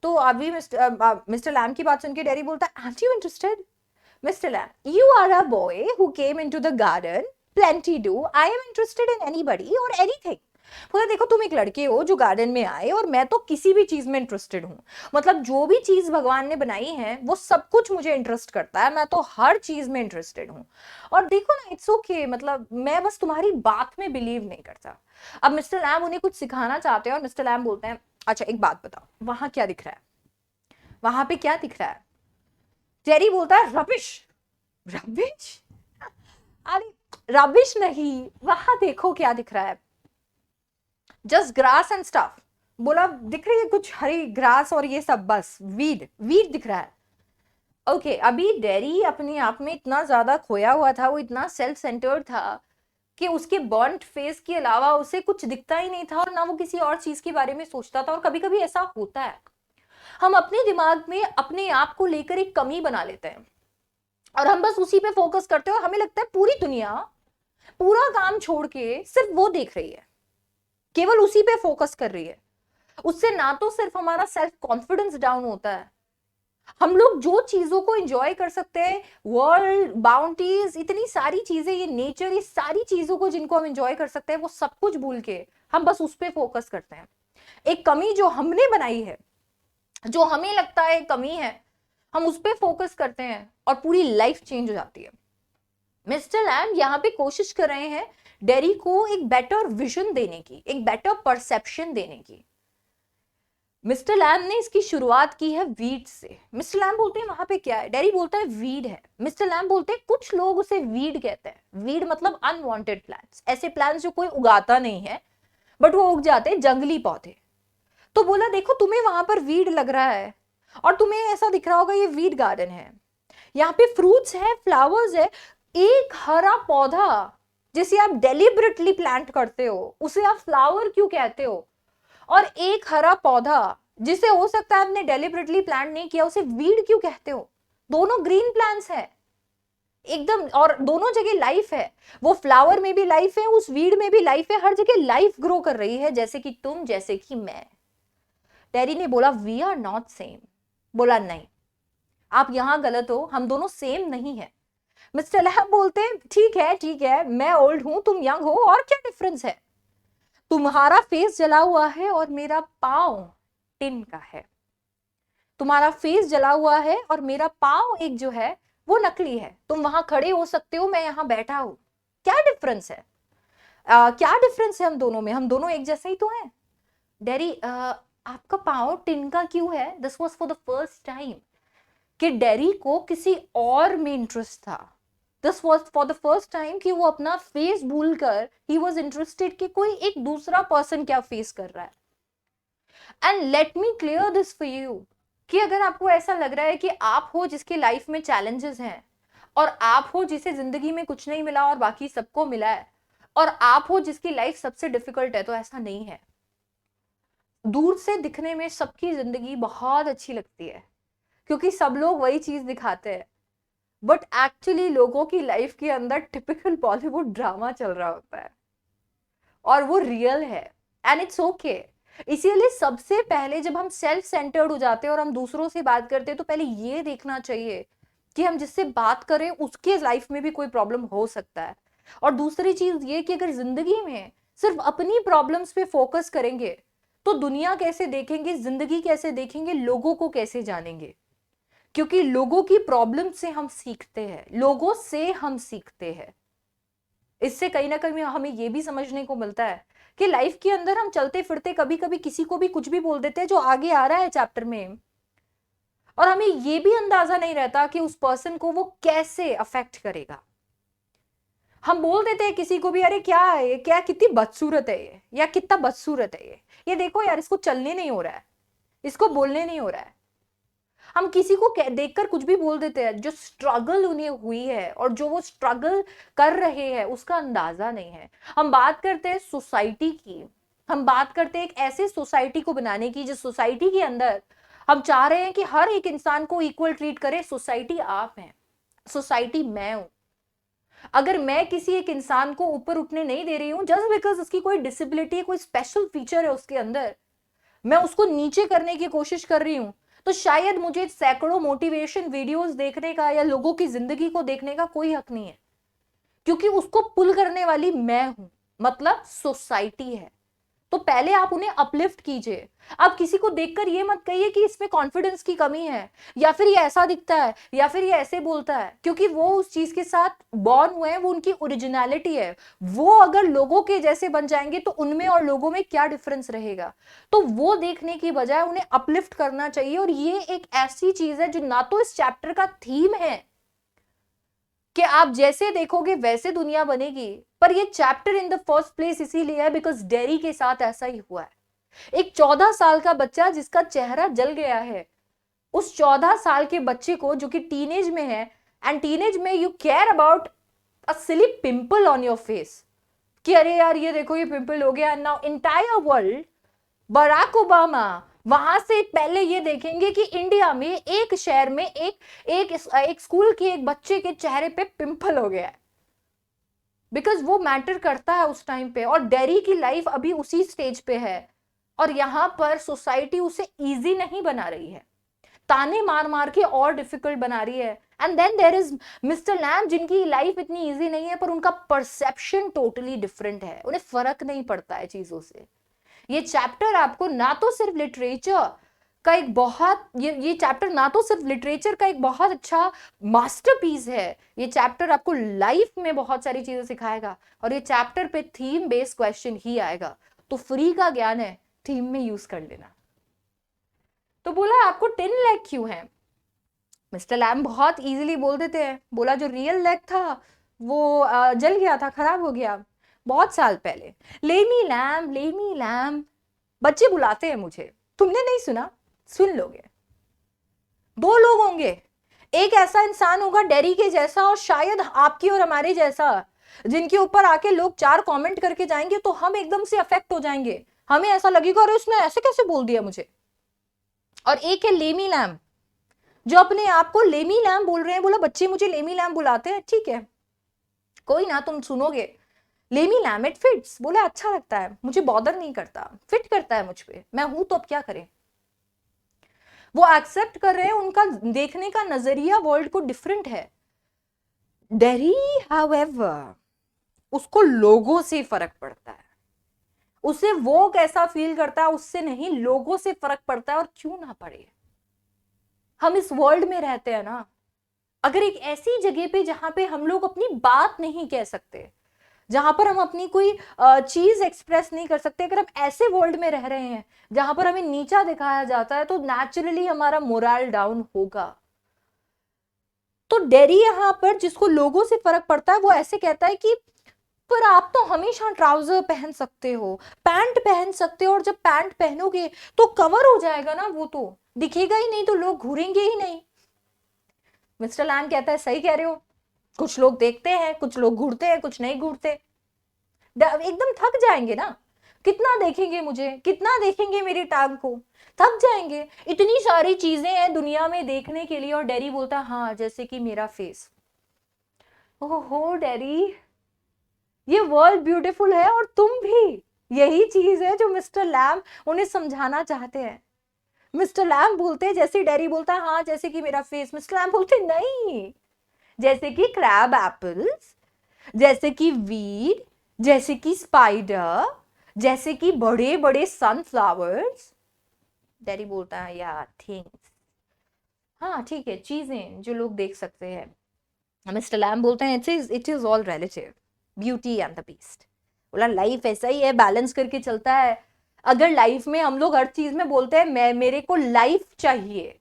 Speaker 1: तो अभी मिस्टर लैम की बात सुन के डैडी बोलता है, are you interested? Mr. Lamb, you are a boy who came into the garden. Plenty do. I am interested in anybody or anything. बोला देखो तुम एक लड़के हो जो गार्डन में आए और मैं तो किसी भी चीज में इंटरेस्टेड हूँ। मतलब जो भी चीज भगवान ने बनाई है वो सब कुछ मुझे इंटरेस्ट करता है, मैं तो हर चीज में इंटरेस्टेड हूँ। और देखो ना, इट्स ओके, मतलब मैं बस तुम्हारी बात में बिलीव नहीं करता। अब मिस्टर लैम उन्हें कुछ सिखाना चाहते हैं और मिस्टर लैम बोलते हैं, अच्छा एक बात बताओ, वहां क्या दिख रहा है? वहां पे क्या दिख रहा है? जेरी बोलता है रबिश। रबिश? अरे रबिश नहीं, वहां देखो क्या दिख रहा है, जस्ट ग्रास एंड स्टफ। बोला दिख रही है कुछ हरी ग्रास और ये सब, बस वीड वीड दिख रहा है। ओके, अभी डेरी अपने आप में इतना ज्यादा खोया हुआ था, वो इतना सेल्फ सेंटर्ड था कि उसके बर्न्ट फेस के अलावा उसे कुछ दिखता ही नहीं था और ना वो किसी और चीज के बारे में सोचता था। और कभी कभी ऐसा होता है, हम अपने दिमाग में अपने आप को लेकर एक कमी बना लेते हैं और हम बस उसी पे फोकस करते हैं और हमें लगता है पूरी दुनिया पूरा काम छोड़ के सिर्फ वो देख रही है, केवल उसी पे फोकस कर रही है। उससे ना तो सिर्फ हमारा सेल्फ कॉन्फिडेंस डाउन होता है, हम लोग जो चीजों को एंजॉय कर सकते हैं, वर्ल्ड, बाउंटीज, इतनी सारी चीजें, ये नेचर, ये सारी चीजों को जिनको हम एंजॉय कर सकते हैं, वो सब कुछ भूल के हम बस उस पे फोकस करते हैं। एक कमी जो हमने बनाई है, जो हमें लगता है कमी है, हम उस पे फोकस करते हैं और पूरी लाइफ चेंज हो जाती है। मिस्टर लैम यहाँ पे कोशिश कर रहे हैं डेरी को एक बेटर विजन देने की, एक बेटर परसेप्शन देने की। मिस्टर लैम ने इसकी शुरुआत की है वीड से। मिस्टर लैम बोलते हैं वहां पे क्या है? डेरी बोलता है वीड है। मिस्टर लैम बोलते हैं कुछ लोग उसे वीड कहते हैं। वीड मतलब अनवांटेड प्लांट्स, ऐसे प्लांट्स जो कोई उगाता नहीं है बट वो उग जाते हैं, जंगली पौधे। तो बोला देखो तुम्हें वहां पर वीड लग रहा है और तुम्हें ऐसा दिख रहा होगा ये वीड गार्डन है, यहाँ पे फ्रूट्स है, फ्लावर्स है, एक हरा पौधा जिसे आप डेलिबरेटली प्लांट करते हो उसे आप फ्लावर क्यों कहते हो? और एक हरा पौधा जिसे हो सकता है आपने डेलिबरेटली प्लांट नहीं किया उसे वीड क्यों कहते हो? दोनों ग्रीन प्लांट्स है एकदम, और दोनों जगह लाइफ है। वो फ्लावर में भी लाइफ है, उस वीड में भी लाइफ है, हर जगह लाइफ ग्रो कर रही है, जैसे कि तुम, जैसे कि मैं। डैडी ने बोला वी आर नॉट सेम। बोला नहीं, आप यहां गलत हो, हम दोनों सेम नहीं है। मिस्टर लैम बोलते हैं ठीक है, मैं ओल्ड हूं, तुम यंग हो, और क्या डिफरेंस है? तुम्हारा फेस जला हुआ है और मेरा पांव टिन का है। तुम्हारा फेस जला हुआ है और मेरा पांव एक जो है वो नकली है। तुम वहां खड़े हो सकते हो, मैं यहां बैठा हूं, क्या डिफरेंस है? क्या डिफरेंस है हम दोनों में? हम दोनों एक जैसे ही तो हैं। डैडी आपका पांव टिन का क्यों है? This was for the first time कि डैडी को किसी और में इंटरेस्ट था। This was for the first time कि वो अपना फेस भूलकर ही वॉज इंटरेस्टेड कि कोई एक दूसरा पर्सन क्या फेस कर रहा है। And let me clear this for you कि अगर आपको ऐसा लग रहा है कि आप हो जिसकी लाइफ में चैलेंजेस हैं और आप हो जिसे जिंदगी में कुछ नहीं मिला और बाकी सबको मिला है, और आप हो जिसकी लाइफ सबसे डिफिकल्ट है, तो ऐसा नहीं है। दूर से दिखने में सबकी जिंदगी बहुत अच्छी लगती है क्योंकि सब लोग वही चीज दिखाते हैं, बट एक्चुअली लोगों की लाइफ के अंदर टिपिकल बॉलीवुड ड्रामा चल रहा होता है और वो रियल है, एंड इट्स ओके। इसीलिए सबसे पहले जब हम सेल्फ सेंटर्ड हो जाते हैं और हम दूसरों से बात करते हैं तो पहले ये देखना चाहिए कि हम जिससे बात करें उसके लाइफ में भी कोई प्रॉब्लम हो सकता है। और दूसरी चीज ये कि अगर जिंदगी में सिर्फ अपनी प्रॉब्लम्स पे फोकस करेंगे तो दुनिया कैसे देखेंगे, जिंदगी कैसे देखेंगे, लोगों को कैसे जानेंगे? क्योंकि लोगों की प्रॉब्लम से हम सीखते हैं, लोगों से हम सीखते हैं। इससे कहीं ना कहीं हमें यह भी समझने को मिलता है कि लाइफ के अंदर हम चलते फिरते कभी कभी किसी को भी कुछ भी बोल देते हैं जो आगे आ रहा है चैप्टर में, और हमें यह भी अंदाजा नहीं रहता कि उस पर्सन को वो कैसे अफेक्ट करेगा। हम बोल देते हैं किसी को भी, अरे क्या है ये, क्या कितनी बदसूरत है ये, या कितना बदसूरत है ये देखो यार, इसको चलने नहीं हो रहा है, इसको बोलने नहीं हो रहा है। हम किसी को देखकर कुछ भी बोल देते हैं, जो स्ट्रगल उन्हें हुई है और जो वो स्ट्रगल कर रहे हैं उसका अंदाजा नहीं है। हम बात करते हैं सोसाइटी की, हम बात करते हैं एक ऐसे सोसाइटी को बनाने की जिस सोसाइटी के अंदर हम चाह रहे हैं कि हर एक इंसान को इक्वल ट्रीट करे। सोसाइटी आप हैं, सोसाइटी मैं हूं। अगर मैं किसी एक इंसान को ऊपर उठने नहीं दे रही हूं जस्ट बिकॉज उसकी कोई डिसेबिलिटी है, कोई स्पेशल फीचर है उसके अंदर, मैं उसको नीचे करने की कोशिश कर रही हूं, तो शायद मुझे सैकड़ों मोटिवेशन वीडियोस देखने का या लोगों की जिंदगी को देखने का कोई हक नहीं है, क्योंकि उसको पुल करने वाली मैं हूं, मतलब सोसाइटी है। तो पहले आप उन्हें अपलिफ्ट कीजिए। आप किसी को देखकर ये मत कहिए कि इसमें कॉन्फिडेंस की कमी है, या फिर ये ऐसा दिखता है, या फिर ये ऐसे बोलता है, क्योंकि वो उस चीज के साथ बॉर्न हुए हैं, वो उनकी ओरिजिनलिटी है। वो अगर लोगों के जैसे बन जाएंगे तो उनमें और लोगों में क्या डिफरेंस रहेगा। तो वो देखने की बजाय उन्हें अपलिफ्ट करना चाहिए। और ये एक ऐसी चीज है जो ना तो इस चैप्टर का थीम है कि आप जैसे देखोगे वैसे दुनिया बनेगी, पर ये chapter in the first place इसीलिए है बिकॉज डेरी के साथ ऐसा ही हुआ है। एक 14 साल का बच्चा जिसका चेहरा जल गया है, उस 14 साल के बच्चे को जो कि टीनेज में है, एंड टीनेज में you care about a silly pimple on your face, कि अरे यार ये देखो ये पिंपल हो गया। Now entire world, Barack Obama वहां से पहले ये देखेंगे कि इंडिया में एक शहर में एक स्कूल के एक बच्चे के चेहरे पे पिंपल हो गया है, बिकॉज वो मैटर करता है उस टाइम पे। और डेरी की लाइफ अभी उसी स्टेज पे है, और यहां पर सोसाइटी उसे इजी नहीं बना रही है, ताने मार मार के और डिफिकल्ट बना रही है। And then there is mister Lamb, जिनकी लाइफ इतनी इजी नहीं है, पर उनका परसेप्शन टोटली डिफरेंट है, उन्हें फर्क नहीं पड़ता है चीजों से। ये चैप्टर आपको ना तो सिर्फ लिटरेचर का एक बहुत ये चैप्टर ना तो सिर्फ लिटरेचर का एक बहुत अच्छा मास्टरपीस है, ये चैप्टर आपको लाइफ में बहुत सारी चीजें सिखाएगा। और ये चैप्टर पे थीम बेस्ड क्वेश्चन ही आएगा, तो फ्री का ज्ञान है, थीम में यूज कर लेना। तो बोला आपको 10 लेग क्यों है? मिस्टर लैम बहुत इजीली बोल देते हैं, बोला जो रियल लेग था वो जल गया था, खराब हो गया बहुत साल पहले। लेमी लैम, लेमी लैम, बच्चे बुलाते हैं मुझे, तुमने नहीं सुना? सुन लोगे। दो लोग होंगे, एक ऐसा इंसान होगा डेरी के जैसा, और शायद आपकी और हमारे जैसा, जिनके ऊपर आके लोग 4 कमेंट करके जाएंगे तो हम एकदम से अफेक्ट हो जाएंगे, हमें ऐसा लगेगा अरे उसने ऐसे कैसे बोल दिया मुझे। और एक है लेमी लैम, जो अपने आप को लेमी लैम बोल रहे हैं, बोला बच्चे मुझे लेमी लैम बुलाते हैं, ठीक है कोई ना, तुम सुनोगे। लेमी लैम इट फिट्स, बोला अच्छा लगता है, मुझे बॉदर नहीं करता, फिट करता है मुझ पे, मैं हूं तो अब क्या करें। वो एक्सेप्ट कर रहे हैं, उनका देखने का नजरिया वर्ल्ड को डिफरेंट है। डेरी हाउएवर, उसको लोगों से फर्क पड़ता है, उसे वो कैसा फील करता है उससे नहीं, लोगों से फर्क पड़ता है। और क्यों ना पड़े, हम इस वर्ल्ड में रहते हैं ना। अगर एक ऐसी जगह पे जहां पे हम लोग अपनी बात नहीं कह सकते, जहां पर हम अपनी कोई चीज एक्सप्रेस नहीं कर सकते, अगर हम ऐसे वर्ल्ड में रह रहे हैं जहां पर हमें नीचा दिखाया जाता है, तो नेचुरली हमारा मोरल डाउन होगा। तो डेरी यहां पर जिसको लोगों से फर्क पड़ता है, वो ऐसे कहता है कि पर आप तो हमेशा ट्राउजर पहन सकते हो, पैंट पहन सकते हो, और जब पैंट पहनोगे तो कवर हो जाएगा ना, वो तो दिखेगा ही नहीं, तो लोग घूरेंगे ही नहीं। मिस्टर लैम कहता है सही कह रहे हो, कुछ लोग देखते हैं, कुछ लोग घूरते हैं, कुछ नहीं घूरते, एकदम थक जाएंगे ना, कितना देखेंगे मुझे, कितना देखेंगे मेरी टांग को, थक जाएंगे, इतनी सारी चीजें हैं दुनिया में देखने के लिए। और डेरी बोलता है हाँ जैसे कि मेरा फेस। ओहो डेरी, ये वर्ल्ड ब्यूटीफुल है, और तुम भी, यही चीज है जो मिस्टर लैम उन्हें समझाना चाहते हैं। मिस्टर लैम बोलते हैं, जैसे डेरी बोलता है हाँ जैसे कि मेरा फेस, मिस्टर लैम बोलते नहीं, जैसे कि क्रैब एप्पल्स, जैसे कि वीड, जैसे कि स्पाइडर, जैसे कि बड़े बड़े सनफ्लावर्स। डेरी बोलता है या थिंग्स, हाँ ठीक है चीजें जो लोग देख सकते हैं। मिस्टर लैम बोलते हैं it is all relative, beauty and the beast. बोला लाइफ ऐसा ही है, बैलेंस करके चलता है। अगर लाइफ में हम लोग हर चीज में बोलते हैं मैं मेरे को लाइफ चाहिए,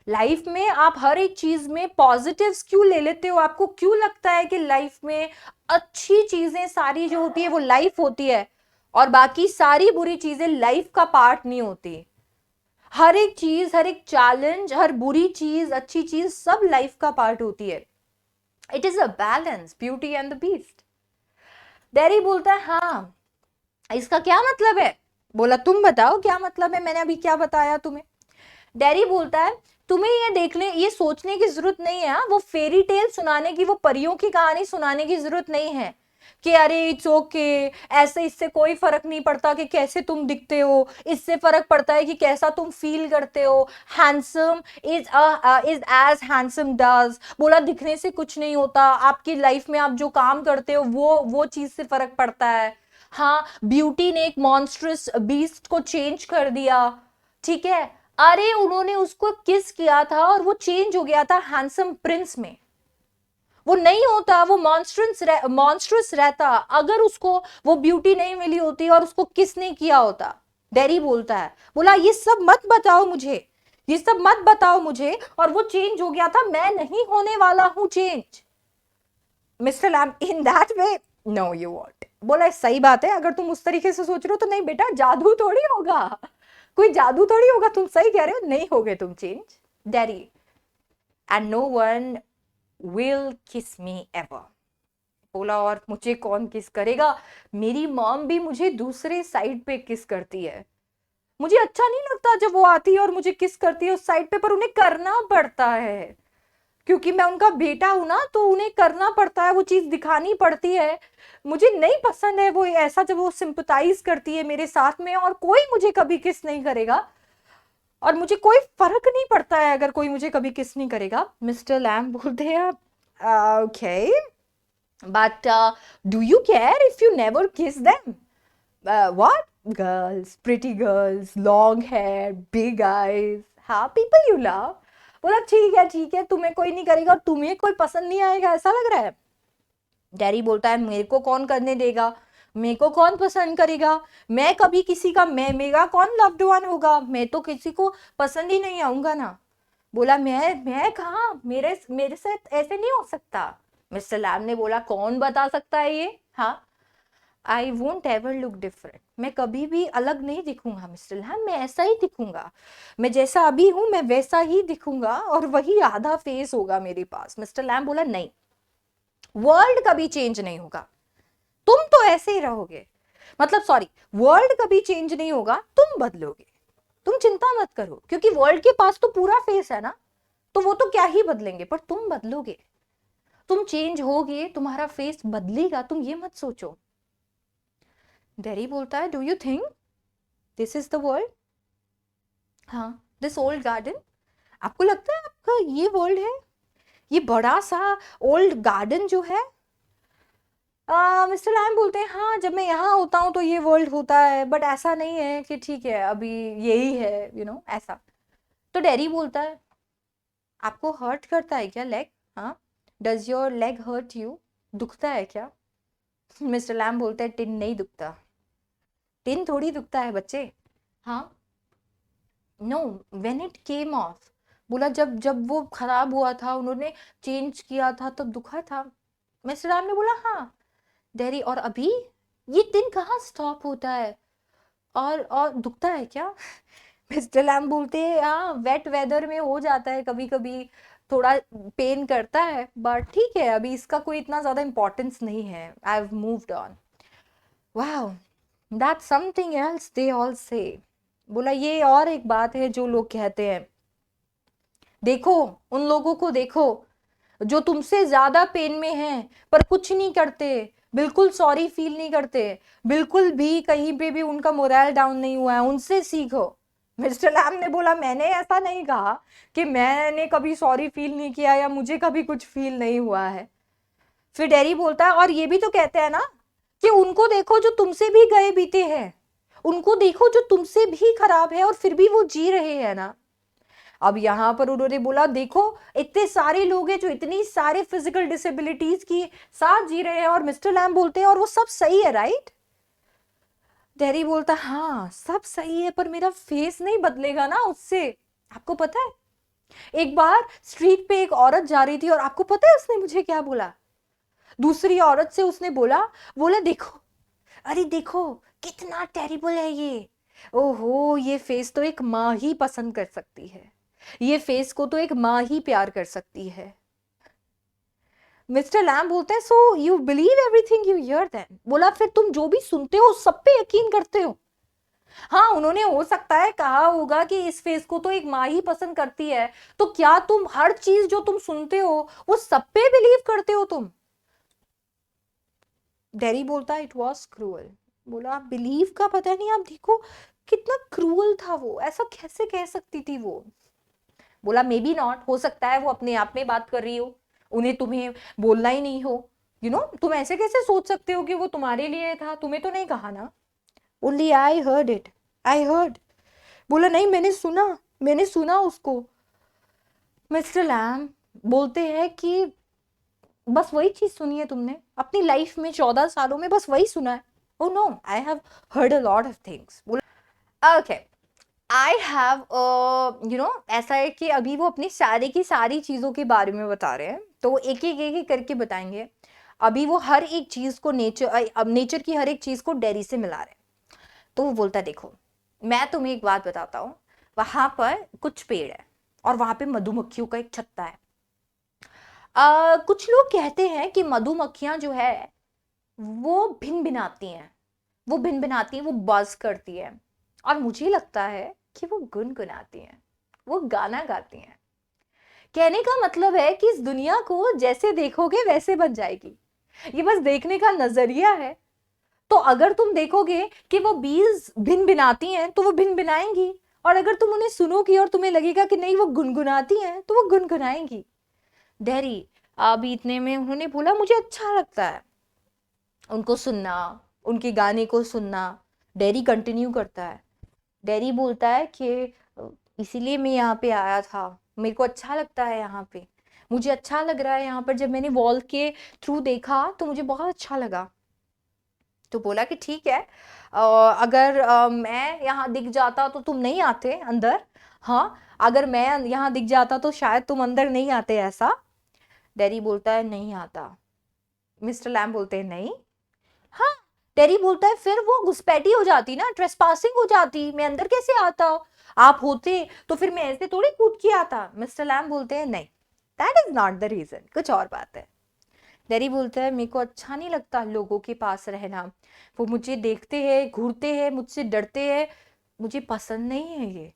Speaker 1: लाइफ में आप हर एक चीज में पॉजिटिव्स क्यों ले लेते हो? आपको क्यों लगता है कि लाइफ में अच्छी चीजें सारी जो होती है वो लाइफ होती है, और बाकी सारी बुरी चीजें लाइफ का पार्ट नहीं होती? हर एक चीज, हर एक चैलेंज, हर बुरी चीज, अच्छी चीज, सब लाइफ का पार्ट होती है. It is a balance, beauty and the beast. Dairy बोलता है हाँ, इसका क्या मतलब है? बोला तुम बताओ क्या मतलब है, मैंने अभी क्या बताया तुम्हें? डैरी बोलता है तुम्हें ये देखने, ये सोचने की जरूरत नहीं है, वो फेरी टेल सुनाने की, वो परियों की कहानी सुनाने की जरूरत नहीं है कि अरे इट्स ओके, ऐसे इससे कोई फर्क नहीं पड़ता कि कैसे तुम दिखते हो, इससे फर्क पड़ता है कि कैसा तुम फील करते हो. Handsome is as handsome does. बोला दिखने से कुछ नहीं होता, आपकी लाइफ में आप जो काम करते हो वो चीज से फर्क पड़ता है. हाँ, ब्यूटी ने एक मॉन्स्ट्रस बीस्ट को चेंज कर दिया, ठीक है. अरे उन्होंने उसको किस किया था और वो चेंज हो गया था हैंडसम प्रिंस में. वो नहीं होता, वो मॉन्स्ट्रस रहता अगर उसको वो ब्यूटी नहीं मिली होती और उसको किस नहीं किया होता. डेरी बोलता है, बोला ये सब मत बताओ मुझे, ये सब मत बताओ मुझे, और वो चेंज हो गया था, मैं नहीं होने वाला हूं change. Mister Lamb in that way, no you won't. बोला सही बात है, अगर तुम उस तरीके से सोच रहे हो तो नहीं बेटा, जादू थोड़ी होगा, कोई जादू थोड़ी होगा, तुम सही कह रहे हो, नहीं होगे तुम change. Daddy, and no one will kiss me ever. बोला और मुझे कौन किस करेगा, मेरी मॉम भी मुझे दूसरे साइड पे किस करती है, मुझे अच्छा नहीं लगता जब वो आती है और मुझे किस करती है उस साइड पे, पर उन्हें करना पड़ता है क्योंकि मैं उनका बेटा हूं ना, तो उन्हें करना पड़ता है, वो चीज दिखानी पड़ती है. मुझे नहीं पसंद है वो ऐसा जब वो सिंपथाइज करती है मेरे साथ में और कोई मुझे कभी किस नहीं करेगा, और मुझे कोई फर्क नहीं पड़ता है अगर कोई मुझे कभी किस नहीं करेगा. मिस्टर लैम बोलते हैं okay, but do you care if you never kiss them? What? Girls, pretty girls, long hair, big eyes, हाँ पीपल यू लव. बोला ठीक है, तुम्हें कोई नहीं करेगा और तुम्हें कोई पसंद नहीं आएगा ऐसा लग रहा है. डैडी बोलता है मेरे को कौन करने देगा, मेरे को कौन पसंद करेगा, मैं कभी किसी का, मेरा कौन लव्ड वन होगा, मैं तो किसी को पसंद ही नहीं आऊंगा ना. बोला मैं कहा, मेरे मेरे साथ ऐसे नहीं हो सकता. मिस्टर लैम ने बोला कौन बता सकता है ये, हाँ, I won't ever look different, मैं कभी भी अलग नहीं दिखूंगा मिस्टर लैम, मैं ऐसा ही दिखूंगा, मैं जैसा अभी हूं मैं वैसा ही दिखूंगा और वही आधा फेस होगा मेरे पास. मिस्टर लैम बोला नहीं, वर्ल्ड कभी चेंज नहीं होगा, तुम तो ऐसे ही रहोगे, मतलब सॉरी, वर्ल्ड कभी चेंज नहीं होगा, तुम बदलोगे, तुम चिंता मत करो, क्योंकि वर्ल्ड के पास तो पूरा फेस है ना, तो वो तो क्या ही बदलेंगे, पर तुम बदलोगे, तुम चेंज होगे, तुम्हारा फेस बदलेगा, तुम ये मत सोचो. डेरी बोलता है do you think this is the world? हाँ, दिस ओल्ड गार्डन, आपको लगता है आपका ये वर्ल्ड है, ये बड़ा सा ओल्ड गार्डन जो है? मिस्टर लैम बोलते हैं हाँ, जब मैं यहाँ होता हूँ तो ये वर्ल्ड होता है, बट ऐसा नहीं है कि ठीक है अभी यही है, ऐसा. तो डेरी बोलता है आपको हर्ट करता है क्या लेग? हाँ, does your leg hurt you? दुखता है क्या? मिस्टर लैम बोलते हैं टिन नहीं दुखता, टिन थोड़ी दुखता है बच्चे. हाँ, no, when it came off. बोला जब जब वो खराब हुआ था, उन्होंने चेंज किया था, तब दुखा था. मिस्टर लैम ने बोला हाँ. डेरी, और अभी ये टिन कहाँ स्टॉप होता है और दुखता है क्या? मिस्टर लैम बोलते हैं हाँ, वेट वेदर में हो जाता है कभी कभी, थोड़ा पेन करता है, बट ठीक है अभी इसका कोई इतना ज्यादा इंपॉर्टेंस नहीं है, I have moved on. Wow, that's something else they all से. बोला ये और एक बात है जो लोग कहते हैं, देखो उन लोगों को देखो जो तुमसे ज्यादा पेन में हैं पर कुछ नहीं करते, बिल्कुल सॉरी फील नहीं करते, बिल्कुल भी कहीं पे भी उनका मोरल डाउन नहीं हुआ है, उनसे सीखो. मिस्टर लैम ने बोला मैंने ऐसा नहीं कहा कि मैंने कभी सॉरी फील नहीं किया या मुझे कभी कुछ फील नहीं हुआ है. फिर डेरी बोलता है और ये भी तो कहते हैं ना कि उनको देखो जो तुमसे भी गए बीते हैं, उनको देखो जो तुमसे भी खराब है और फिर भी वो जी रहे हैं ना. अब यहां पर उन्होंने बोला देखो इतने सारे लोग हैं जो इतनी सारे फिजिकल डिसेबिलिटीज की साथ जी रहे हैं, और मिस्टर लैम बोलते हैं और वो सब सही है राइट? डेरी बोलता हाँ सब सही है, पर मेरा फेस नहीं बदलेगा ना उससे. आपको पता है एक बार स्ट्रीट पे एक औरत जा रही थी और आपको पता है उसने मुझे क्या बोला? दूसरी औरत से उसने बोला देखो, अरे देखो कितना टेरिबल है ये, ओहो, ये फेस तो एक माँ ही पसंद कर सकती है, ये फेस को तो एक माँ ही प्यार कर सकती है। मिस्टर लैम बोलते हैं, so you believe everything you hear then? बोला फिर तुम जो भी सुनते हो सब पे यकीन करते हो? हाँ, उन्होंने हो सकता है कहा होगा कि इस फेस को तो एक माँ ही पसंद करती है, तो क्या तुम हर चीज जो तुम सुनते हो वो सब पे बिलीव करते हो तुम? डेरी बोलता है, इट वॉज क्रूअल। बोला आप बिलीव का पता नहीं, आप देखो कितना क्रूअल था वो, ऐसा कैसे कह सकती थी वो? बोला मे बी नॉट, हो सकता है वो अपने आप में बात कर रही हो, उन्हें तुम्हें बोलना ही नहीं हो। तुम ऐसे कैसे सोच सकते हो कि वो तुम्हारे लिए था, तुम्हें तो नहीं कहा ना। Only I heard it, I heard. बोला नहीं, मैंने सुना उसको। मिस्टर लैम बोलते हैं कि बस वही चीज सुनी है तुमने अपनी लाइफ में, 14 सालों में बस वही सुना है? Oh no, I have heard a lot of things. बोला ओके, आई हैव ऐसा है कि अभी वो अपनी सारी की सारी चीजों के बारे में बता रहे हैं, तो एक एक करके बताएंगे। अभी वो हर एक चीज को अब नेचर की हर एक चीज को डेयरी से मिला रहे हैं। तो वो बोलता है देखो, मैं तुम्हें एक बात बताता हूँ, वहां पर कुछ पेड़ है और वहां पे मधुमक्खियों का एक छत्ता है। कुछ लोग कहते हैं कि मधुमक्खियां जो है वो भिन भिनाती हैं, वो बज करती है, और मुझे लगता है कि वो गुनगुनाती हैं, वो गाना गाती हैं। कहने का मतलब है कि इस दुनिया को जैसे देखोगे वैसे बन जाएगी, ये बस देखने का नजरिया है। तो अगर तुम देखोगे कि वो बीज भिन भिनाती हैं तो वो भिन भिनाएंगी, और अगर तुम उन्हें सुनोगी और तुम्हें लगेगा कि नहीं वो गुनगुनाती हैं तो वो गुनगुनाएंगी। डेरी अभी इतने में उन्होंने बोला मुझे अच्छा लगता है उनको सुनना, उनके गाने को सुनना। डेरी कंटिन्यू करता है, डेरी बोलता है कि इसीलिए मैं यहाँ पे आया था, मेरे को अच्छा लगता है यहाँ पे, मुझे अच्छा लग रहा है यहाँ पर, जब मैंने वॉल के थ्रू देखा तो मुझे बहुत अच्छा लगा। तो बोला कि ठीक है, अगर मैं यहाँ दिख जाता तो तुम नहीं आते अंदर। हाँ, अगर मैं यहाँ दिख जाता तो शायद तुम अंदर नहीं आते, ऐसा। डेरी बोलता है नहीं आता। मिस्टर लैम बोलते हैं नहीं। हाँ, टेरी बोलता है फिर वो घुसपैठी हो जाती ना, ट्रेसपासिंग हो जाती, मैं अंदर कैसे आता? आप होते तो फिर मैं ऐसे थोड़ी कूद के आता। मिस्टर लैम बोलते हैं नहीं, that is not the reason, कुछ और बात है। टेरी बोलता है मेरे को अच्छा नहीं लगता लोगों के पास रहना, वो मुझे देखते हैं, घूरते हैं, मुझसे डरते हैं, मुझे पसंद नहीं है ये,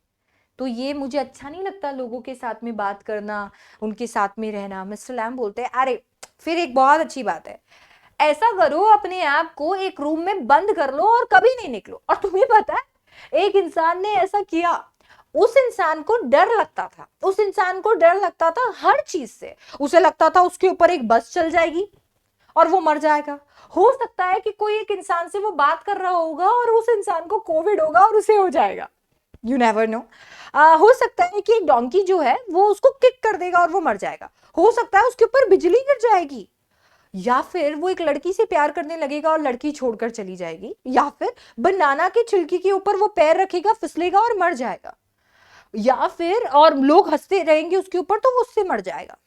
Speaker 1: तो ये मुझे अच्छा नहीं लगता लोगों के साथ में बात करना, उनके साथ में रहना। मिस्टर लैम बोलते हैं अरे फिर एक बहुत अच्छी बात है, ऐसा करो अपने आप को एक रूम में बंद कर लो और कभी नहीं निकलो। और तुम्हें पता है एक इंसान ने ऐसा किया, उस इंसान को डर लगता था, उस इंसान को डर लगता था हर चीज से, उसे लगता था उसके ऊपर एक बस चल जाएगी और वो मर जाएगा। हो सकता है कि कोई एक इंसान से वो बात कर रहा होगा और उस इंसान को कोविड होगा और उसे हो जाएगा, यू नेवर नो। हो सकता है कि एक डोंकी जो है वो उसको किक कर देगा और वो मर जाएगा, हो सकता है उसके ऊपर बिजली गिर जाएगी, या फिर वो एक लड़की से प्यार करने लगेगा और लड़की छोड़कर चली जाएगी, या फिर बनाना के छिलके के ऊपर वो पैर रखेगा, फिसलेगा और मर जाएगा, या फिर और लोग हंसते रहेंगे उसके ऊपर तो वो उससे मर जाएगा।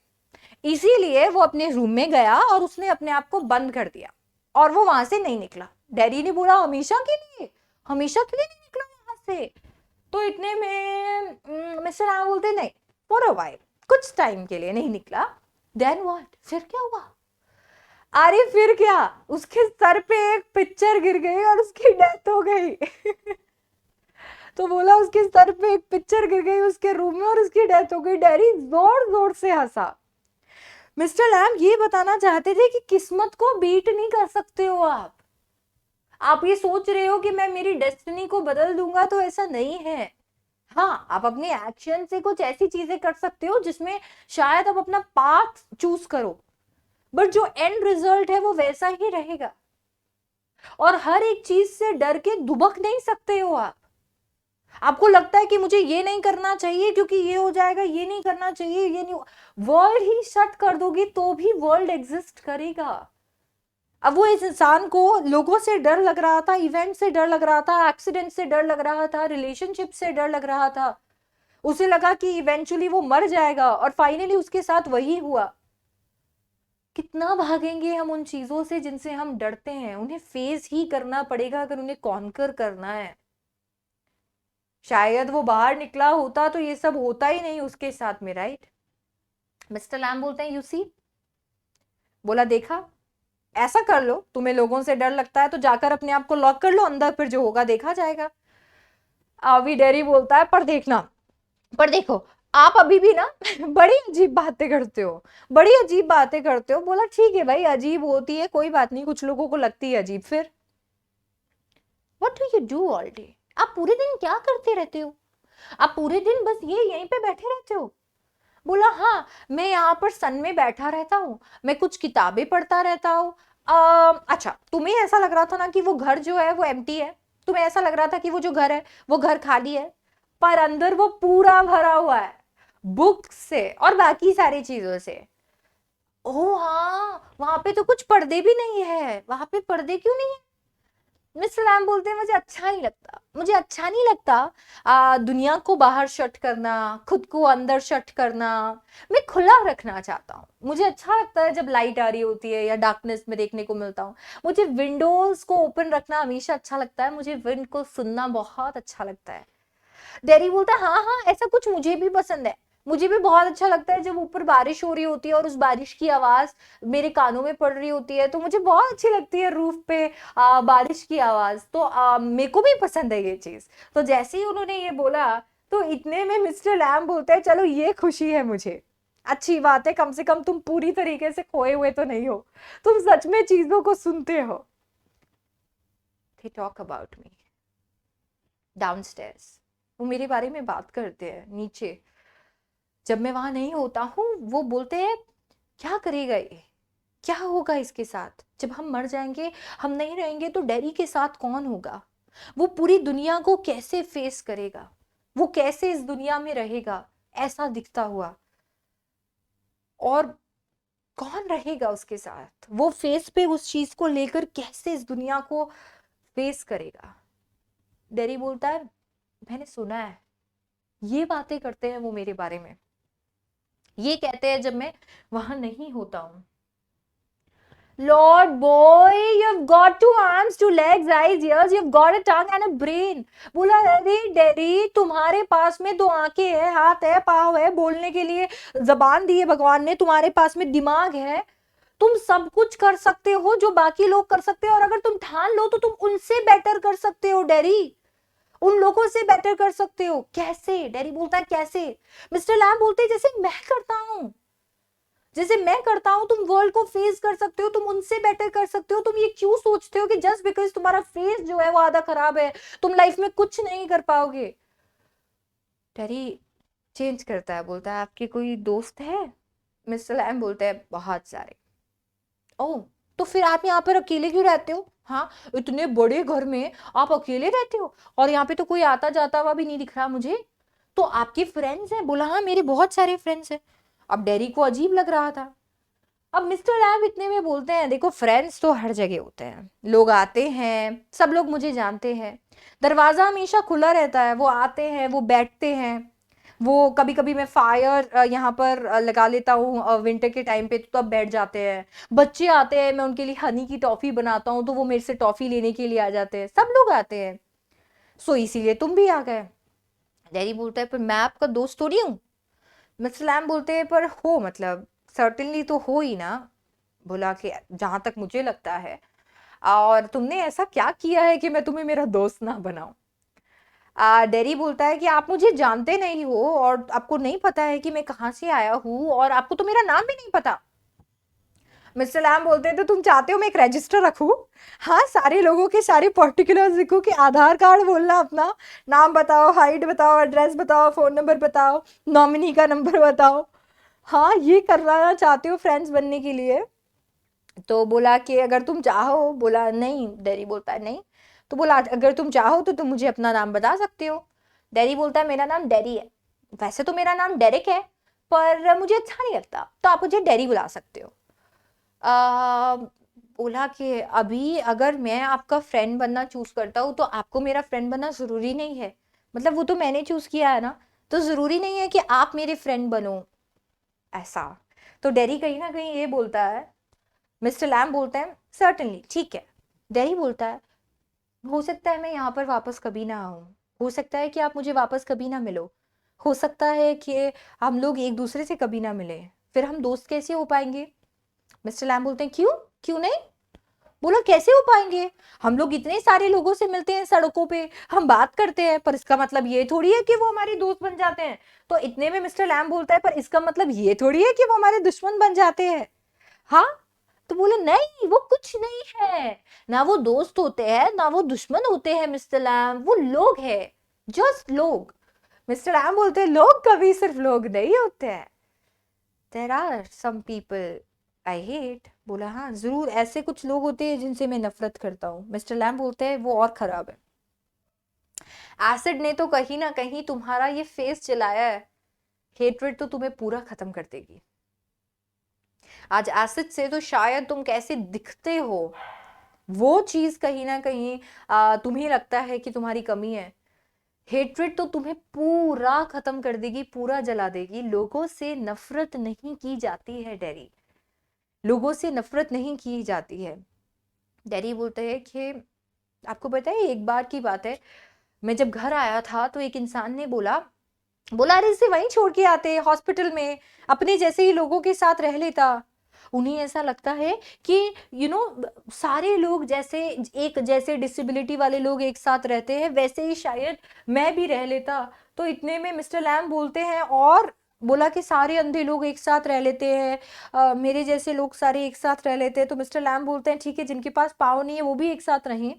Speaker 1: इसीलिए वो अपने रूम में गया और उसने अपने आप को बंद कर दिया और वो वहां से नहीं निकला। डैडी ने बोला हमेशा के लिए, हमेशा के लिए नहीं निकला वहां से? तो इतने में मिस्टर राम बोलते नहीं, फॉर अ वाइल, कुछ टाइम के लिए नहीं निकला। देन व्हाट, फिर क्या हुआ? अरे फिर क्या, उसके सर पे एक पिक्चर गिर गई और उसकी डेथ हो गई। तो बोला उसके सर पे एक पिक्चर गिर गई उसके रूम में और उसकी डेथ हो गई। डैडी जोर जोर से हंसा। मिस्टर लैम ये बताना चाहते थे कि किस्मत को बीट नहीं कर सकते हो आप ये सोच रहे हो कि मैं मेरी डेस्टिनी को बदल दूंगा, तो ऐसा नहीं है। हाँ, आप अपने एक्शन से कुछ ऐसी चीजें कर सकते हो जिसमें शायद आप अपना पाथ चूज करो, बट जो एंड रिजल्ट है वो वैसा ही रहेगा। और हर एक चीज से डर के दुबक नहीं सकते हो आप। आपको लगता है कि मुझे ये नहीं करना चाहिए क्योंकि ये हो जाएगा, ये नहीं करना चाहिए, ये नहीं, वर्ल्ड ही शट कर दोगी तो भी वर्ल्ड एग्जिस्ट करेगा। अब वो इस इंसान को लोगों से डर लग रहा था, इवेंट से डर लग रहा था, एक्सीडेंट से डर लग रहा था, रिलेशनशिप से डर लग रहा था, उसे लगा कि इवेंचुअली वो मर जाएगा और फाइनली उसके साथ वही हुआ। कितना भागेंगे हम उन चीजों से जिनसे हम डरते हैं? उन्हें फेस ही करना पड़ेगा अगर उन्हें कॉन्कर करना है। शायद वो बाहर निकला होता तो ये सब होता ही नहीं उसके साथ में, राइट? मिस्टर लैम बोलते हैं, यू सी, बोला देखा, ऐसा कर लो, तुम्हें लोगों से डर लगता है तो जाकर अपने आप को लॉक कर लो अंदर, फिर जो होगा देखा जाएगा। अभी डेरी बोलता है, पर देखना, पर देखो, आप अभी भी ना बड़ी अजीब बातें करते हो, बड़ी अजीब बातें करते हो। बोला ठीक है भाई, अजीब होती है, कोई बात नहीं, कुछ लोगों को लगती है अजीब। फिर what do you do all day? आप पूरे दिन क्या करते रहते हो? आप पूरे दिन बस ये यहीं पे बैठे रहते हो? बोला हाँ, मैं यहाँ पर सन में बैठा रहता हूँ, मैं कुछ किताबें पढ़ता रहता हूँ। अच्छा, तुम्हें ऐसा लग रहा था ना कि वो घर जो है वो एम्प्टी है, तुम्हें ऐसा लग रहा था कि वो जो घर है वो घर खाली है, पर अंदर वो पूरा भरा हुआ है बुक से और बाकी सारी चीजों से। ओह हाँ, वहां पे तो कुछ पर्दे भी नहीं है, वहां पे पर्दे क्यों नहीं है? मिस्टर रैम बोलते हैं, मुझे अच्छा नहीं लगता, मुझे अच्छा नहीं लगता दुनिया को बाहर शट करना, खुद को अंदर शट करना। मैं खुला रखना चाहता हूँ। मुझे अच्छा लगता है जब लाइट आ रही होती है या डार्कनेस में देखने को मिलता हूँ। मुझे विंडोज को ओपन रखना हमेशा अच्छा लगता है, मुझे विंड को सुनना बहुत अच्छा लगता है। डेरी बोलता है, हाँ हाँ, ऐसा कुछ मुझे भी पसंद है। मुझे भी बहुत अच्छा लगता है जब ऊपर बारिश हो रही होती है और उस बारिश की आवाज मेरे कानों में पड़ रही होती है, तो मुझे बहुत अच्छी लगती है रूफ पे बारिश की आवाज। तो मेरे को भी पसंद है ये चीज। तो जैसे ही उन्होंने ये बोला, तो इतने में मिस्टर लैम बोलते हैं, चलो ये खुशी है मुझे, अच्छी बात है, कम से कम तुम पूरी तरीके से खोए हुए तो नहीं हो, तुम सच में चीजों को सुनते हो। They talk about me downstairs, वो मेरे बारे में बात करते हैं नीचे, जब मैं वहां नहीं होता हूँ। वो बोलते हैं, क्या करेगा ये, क्या होगा इसके साथ, जब हम मर जाएंगे, हम नहीं रहेंगे तो डैडी के साथ कौन होगा? वो पूरी दुनिया को कैसे फेस करेगा, वो कैसे इस दुनिया में रहेगा ऐसा दिखता हुआ, और कौन रहेगा उसके साथ, वो फेस पे उस चीज को लेकर कैसे इस दुनिया को फेस करेगा? डैडी बोलता है, मैंने सुना है, ये बातें करते हैं वो मेरे बारे में, ये कहते हैं जब मैं वहां नहीं होता हूं। Lord boy, you've got two arms, two legs, eyes, ears, you've got a tongue and a brain. बोला अरे डैडी, तुम्हारे पास में दो आंखें हैं, हाथ है, पाँव है, बोलने के लिए जबान दी है भगवान ने, तुम्हारे पास में दिमाग है, तुम सब कुछ कर सकते हो जो बाकी लोग कर सकते हो, और अगर तुम ठान लो तो तुम उनसे बेटर कर सकते हो डैडी, उन लोगों से बेटर कर सकते हो। कैसे? डैडी बोलता है कैसे? मिस्टर लैम बोलते हैं, जैसे मैं करता हूं, जैसे मैं करता हूं, तुम वर्ल्ड को फेस कर सकते हो, तुम उनसे बेटर कर सकते हो। तुम ये क्यों सोचते हो कि जस्ट बिकॉज तुम्हारा फेस जो है वो आधा खराब है, तुम लाइफ में कुछ नहीं कर पाओगे? टेरी चेंज करता है, बोलता है, आपके कोई दोस्त है? मिस्टर लैम बोलते हैं, बहुत सारे। ओह, तो फिर आप यहाँ पर अकेले क्यों रहते हो? हाँ, इतने बड़े घर में आप अकेले रहते हो, और यहाँ पे तो कोई आता जाता हुआ भी नहीं दिख रहा मुझे, तो आपके फ्रेंड्स हैं? बोला हाँ, मेरे बहुत सारे फ्रेंड्स हैं। अब डेरी को अजीब लग रहा था। अब मिस्टर लैम इतने में बोलते हैं, देखो फ्रेंड्स तो हर जगह होते हैं, लोग आते हैं, सब लोग मुझे जानते हैं, दरवाजा हमेशा खुला रहता है, वो आते हैं, वो बैठते हैं, वो कभी कभी मैं फायर यहाँ पर लगा लेता हूँ विंटर के टाइम पे, तो तब बैठ जाते हैं। बच्चे आते हैं, मैं उनके लिए हनी की टॉफी बनाता हूँ तो वो मेरे से टॉफी लेने के लिए आ जाते हैं, सब लोग आते हैं। सो इसीलिए तुम भी आ गए। डैडी बोलता है, पर मैं आपका दोस्त थोड़ी हूँ। मिस्टर लैम बोलते हैं, पर हो, मतलब सर्टेनली तो हो ही ना। बोला कि जहां तक मुझे लगता है, और तुमने ऐसा क्या किया है कि मैं तुम्हें मेरा दोस्त ना बनाऊं? डेरी बोलता है कि आप मुझे जानते नहीं हो, और आपको नहीं पता है कि मैं कहाँ से आया हूँ, और आपको तो मेरा नाम भी नहीं पता। मिस्टर लैम बोलते हैं, तो तुम चाहते हो मैं एक रजिस्टर रखूं? हाँ, सारे लोगों के सारे पर्टिकुलर्स लिखो, कि आधार कार्ड बोलना अपना, नाम बताओ, हाइट बताओ, एड्रेस बताओ, फोन नंबर बताओ, नॉमिनी का नंबर बताओ। हाँ, ये करना चाहते हो फ्रेंड्स बनने के लिए? तो बोला कि अगर तुम चाहो। बोला नहीं। डैडी बोलता है नहीं। तो बोला अगर तुम चाहो तो तुम मुझे अपना नाम बता सकते हो। डैडी बोलता है, मेरा नाम डैडी है, वैसे तो मेरा नाम डेरिक है, पर मुझे अच्छा नहीं लगता, तो आप मुझे डैडी बुला सकते हो। आ, बोला कि अभी अगर मैं आपका फ्रेंड बनना चूज करता हूँ तो आपको मेरा फ्रेंड बनना जरूरी नहीं है, मतलब वो तो मैंने चूज किया है ना, तो जरूरी नहीं है कि आप मेरे फ्रेंड बनो, ऐसा। तो डैडी कहीं ना कहीं ये बोलता है। मिस्टर लैम बोलते हैं, सर्टेनली, ठीक है। डैडी बोलता है, हो सकता है मैं यहाँ पर वापस कभी ना आऊं, हो सकता है कि आप मुझे वापस कभी ना मिलो, हो सकता है कि हम लोग एक दूसरे से कभी ना मिले, फिर हम दोस्त कैसे हो पाएंगे? मिस्टर लैम बोलते हैं क्यों, क्यों नहीं? बोला कैसे हो पाएंगे, हम लोग इतने सारे लोगों से मिलते हैं सड़कों पे, हम बात करते हैं, पर इसका मतलब ये थोड़ी है कि वो हमारे दोस्त बन जाते हैं। तो इतने में मिस्टर लैम बोलता है पर इसका मतलब ये थोड़ी है कि वो हमारे दुश्मन बन जाते हैं। हाँ, तो बोले नहीं वो कुछ नहीं है, ना वो दोस्त होते हैं ना वो दुश्मन होते हैं मिस्टर लैम, वो लोग हैं, जस्ट लोग। मिस्टर लैम बोलते हैं लोग कभी सिर्फ लोग नहीं होते हैं, there are some people I hate. बोला हाँ जरूर ऐसे कुछ लोग होते हैं जिनसे मैं नफरत करता हूँ। मिस्टर लैम बोलते हैं वो और खराब है, एसिड ने तो कहीं ना कहीं तुम्हारा ये फेस जलाया है, हेट्रेड तो तुम्हें पूरा खत्म कर देगी। आज एसिड से तो शायद तुम कैसे दिखते हो वो चीज कहीं ना कहीं तुम्हें लगता है कि तुम्हारी कमी है, हेट्रेड तो तुम्हें पूरा खत्म कर देगी, पूरा जला देगी। लोगों से नफरत नहीं की जाती है डेरी, लोगों से नफरत नहीं की जाती है। डेरी बोलते हैं कि आपको पता है एक बार की बात है, मैं जब घर आया था तो एक इंसान ने बोला बोला अरे इसे वहीं छोड़ के आते हॉस्पिटल में, अपने जैसे ही लोगों के साथ रह लेता। उन्हें ऐसा लगता है कि सारे लोग जैसे एक जैसे डिसेबिलिटी वाले लोग एक साथ रहते हैं वैसे ही शायद मैं भी रह लेता। तो इतने में मिस्टर लैम बोलते हैं और बोला कि सारे अंधे लोग एक साथ रह लेते हैं, मेरे जैसे लोग सारे एक साथ रह लेते हैं। तो मिस्टर लैम बोलते हैं ठीक है जिनके पास पाँव नहीं है वो भी एक साथ रहें।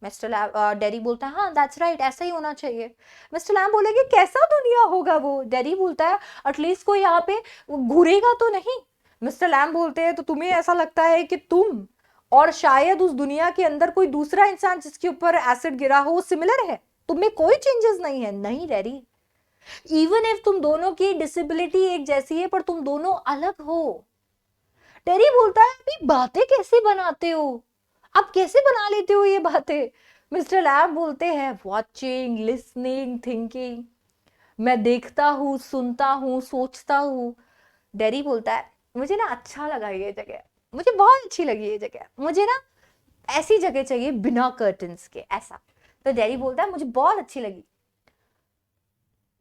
Speaker 1: मिस्टर डेरी बोलता है हाँ दैट्स राइट ऐसा ही होना चाहिए। मिस्टर लैम बोलेगे कैसा दुनिया होगा वो? डेरी बोलता है एटलीस्ट कोई यहाँ पे घूरेगा तो नहीं। मिस्टर लैम बोलते हैं तो तुम्हें ऐसा लगता है कि तुम और शायद उस दुनिया के अंदर कोई दूसरा इंसान जिसके ऊपर एसिड गिरा हो सिमिलर है, तुम्हें कोई चेंजेस नहीं है? नहीं डेरी, इवन इफ तुम दोनों की डिसेबिलिटी एक जैसी है पर तुम दोनों अलग हो। डेरी बोलता है अभी बातें कैसे बनाते हो, आप कैसे बना लेते हो ये बातें? मिस्टर लैब बोलते हैं वॉचिंग लिसनिंग थिंकिंग, मैं देखता हूँ सुनता हूँ सोचता हूँ। डेरी बोलता है मुझे ना अच्छा लगा ये जगह, मुझे बहुत अच्छी लगी ये जगह, मुझे ना ऐसी जगह चाहिए बिना कर्टन्स के ऐसा। तो डेरी बोलता है मुझे बहुत अच्छी लगी।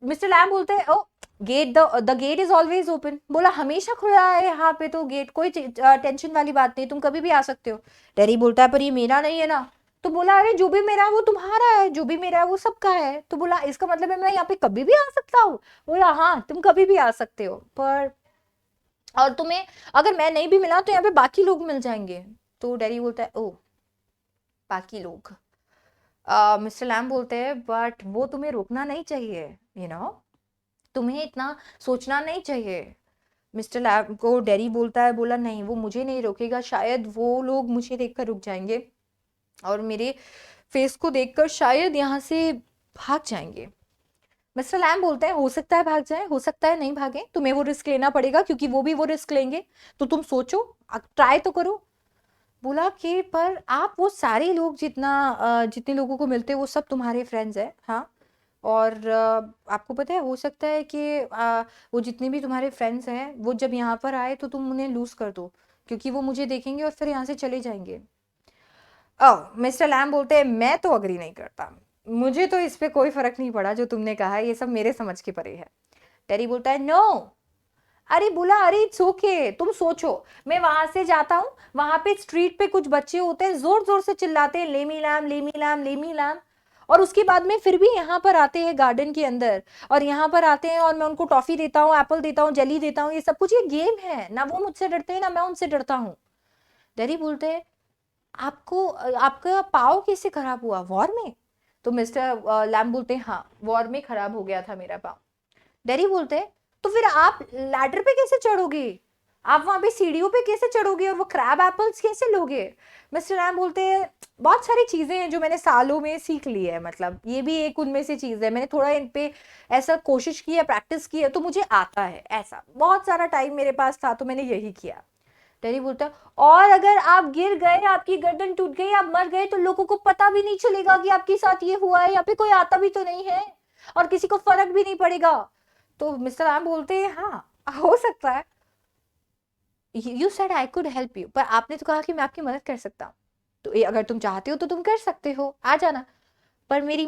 Speaker 1: मिस्टर लैम बोलते हैं oh gate the gate is always open, बोला हमेशा खुला है यहाँ पे तो गेट, कोई टेंशन वाली बात नहीं, तुम कभी भी आ सकते हो। डेरी बोलता है पर ये मेरा नहीं है ना। तो बोला अरे जो भी मेरा है वो तुम्हारा है, जो भी मेरा है वो सबका है। तो बोला इसका मतलब है मैं यहाँ पे कभी भी आ सकता हूँ? बोला हाँ तुम कभी भी आ सकते हो, पर और तुम्हें अगर मैं नहीं भी मिला तो यहाँ पे बाकी लोग मिल जाएंगे। तो डेरी बोलता है ओ बाकी लोग। मिस्टर लैम बोलते हैं बट वो तुम्हें रोकना नहीं चाहिए, तुम्हें इतना सोचना नहीं चाहिए। मिस्टर लैब को डेरी बोलता है बोला नहीं वो मुझे नहीं रोकेगा, शायद वो लोग मुझे देखकर रुक जाएंगे और मेरे फेस को देखकर शायद यहाँ से भाग जाएंगे। मिस्टर लैम बोलते हैं हो सकता है भाग जाए, हो सकता है नहीं भागे, तुम्हें वो रिस्क लेना पड़ेगा क्योंकि वो भी वो रिस्क लेंगे, तो तुम सोचो ट्राई तो करो। बोला कि पर आप वो सारे लोग जितने लोगों को मिलते हैं वो सब तुम्हारे फ्रेंड्स हैं हाँ, और आपको पता है हो सकता है कि वो जितने भी तुम्हारे फ्रेंड्स हैं वो जब यहाँ पर आए तो तुम उन्हें लूज कर दो क्योंकि वो मुझे देखेंगे और फिर यहाँ से चले जाएंगे। मिस्टर लैम बोलते हैं मैं तो अग्री नहीं करता, मुझे तो इस पे कोई फर्क नहीं पड़ा जो तुमने कहा है, ये सब मेरे समझ के परे है। टेरी बोलता है नो, अरे बोला अरे इट्स ओके, तुम सोचो मैं वहां से जाता हूँ, वहां पे स्ट्रीट पे कुछ बच्चे होते हैं जोर जोर से चिल्लाते हैं Lemmy Lam Lemmy Lam Lemmy Lam, और उसके बाद में फिर भी यहाँ पर आते हैं गार्डन के अंदर और यहाँ पर आते हैं और मैं उनको टॉफी देता हूँ एप्पल देता हूँ जेली देता हूँ, ये सब कुछ ये गेम है ना, वो मुझसे डरते हैं ना मैं उनसे डरता हूँ। डैडी बोलते हैं आपको आपका पाव कैसे खराब हुआ वॉर में? तो मिस्टर लैम बोलते हैं हाँ वॉर में खराब हो गया था मेरा पाव। डैडी बोलते हैं तो फिर आप लैडर पे कैसे चढ़ोगे, आप वहां पे सीढ़ियों पे कैसे चढ़ोगे और वो क्रैब एप्पल्स कैसे लोगे? मिस्टर लैम बोलते हैं बहुत सारी चीजें हैं जो मैंने सालों में सीख ली है, मतलब ये भी एक उनमें से चीज है, मैंने थोड़ा इन पे ऐसा कोशिश की है प्रैक्टिस की है तो मुझे आता है, ऐसा बहुत सारा टाइम मेरे पास था तो मैंने यही किया। टेरी बोलता है और अगर आप गिर गए आपकी गर्दन टूट गई आप मर गए तो लोगों को पता भी नहीं चलेगा कि आपके साथ ये हुआ है, यहाँ पे कोई आता भी तो नहीं है और किसी को फर्क भी नहीं पड़ेगा। तो मिस्टर आम बोलते हैं हाँ हो सकता है, you said I could help you, पर आपने तो कहा कि मैं आपकी मदद कर सकता हूँ, तो ये अगर तुम चाहते हो तो तुम कर सकते हो, आ जाना। पर मेरी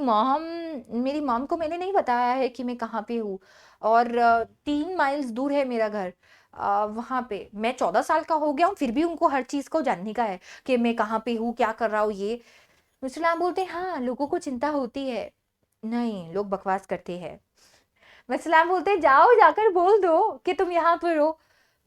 Speaker 1: मॉम को मैंने नहीं बताया है कि मैं कहाँ पे हूँ। और 3 माइल्स दूर है मेरा घर। वहाँ पे मैं 14 साल का हो गया हूँ, फिर भी उनको हर चीज़ को जानने का है कि मैं कहाँ पे हूँ, क्या कर रहा हूँ ये। मिस्टर लैम बोलते हैं हाँ लोगों को चिंता होती है। नहीं, लोग बकवास करते हैं। मिस्टर लैम बोलते हैं जाओ जाकर बोल दो कि तुम यहाँ पर हो।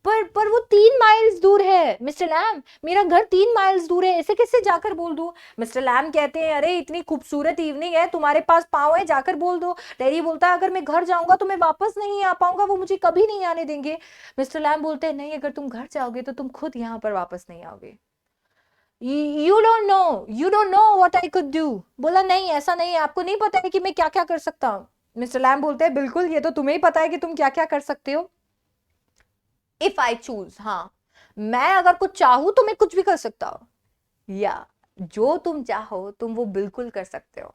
Speaker 1: पर वो 3 माइल्स दूर है मिस्टर लैम, मेरा घर 3 माइल्स दूर है, ऐसे कैसे जाकर बोल दूं। मिस्टर लैम कहते हैं अरे इतनी खूबसूरत इवनिंग है, तुम्हारे पास पाँव है, जाकर बोल दो। डेरी बोलता है अगर मैं घर जाऊंगा तो मैं वापस नहीं आ पाऊंगा, वो मुझे कभी नहीं आने देंगे। मिस्टर लैम बोलते हैं नहीं, अगर तुम घर जाओगे तो तुम खुद यहाँ पर वापस नहीं आओगे। You don't know what I could do. बोला नहीं ऐसा नहीं है, आपको नहीं पता है कि मैं क्या क्या कर सकता हूँ। मिस्टर लैम बोलते हैं बिल्कुल, ये तो तुम्हें ही पता है कि तुम क्या क्या कर सकते हो। इफ आई चूज, हाँ, मैं अगर कुछ चाहूं तो मैं कुछ भी कर सकता हूं, या जो तुम चाहो तुम वो बिल्कुल कर सकते हो।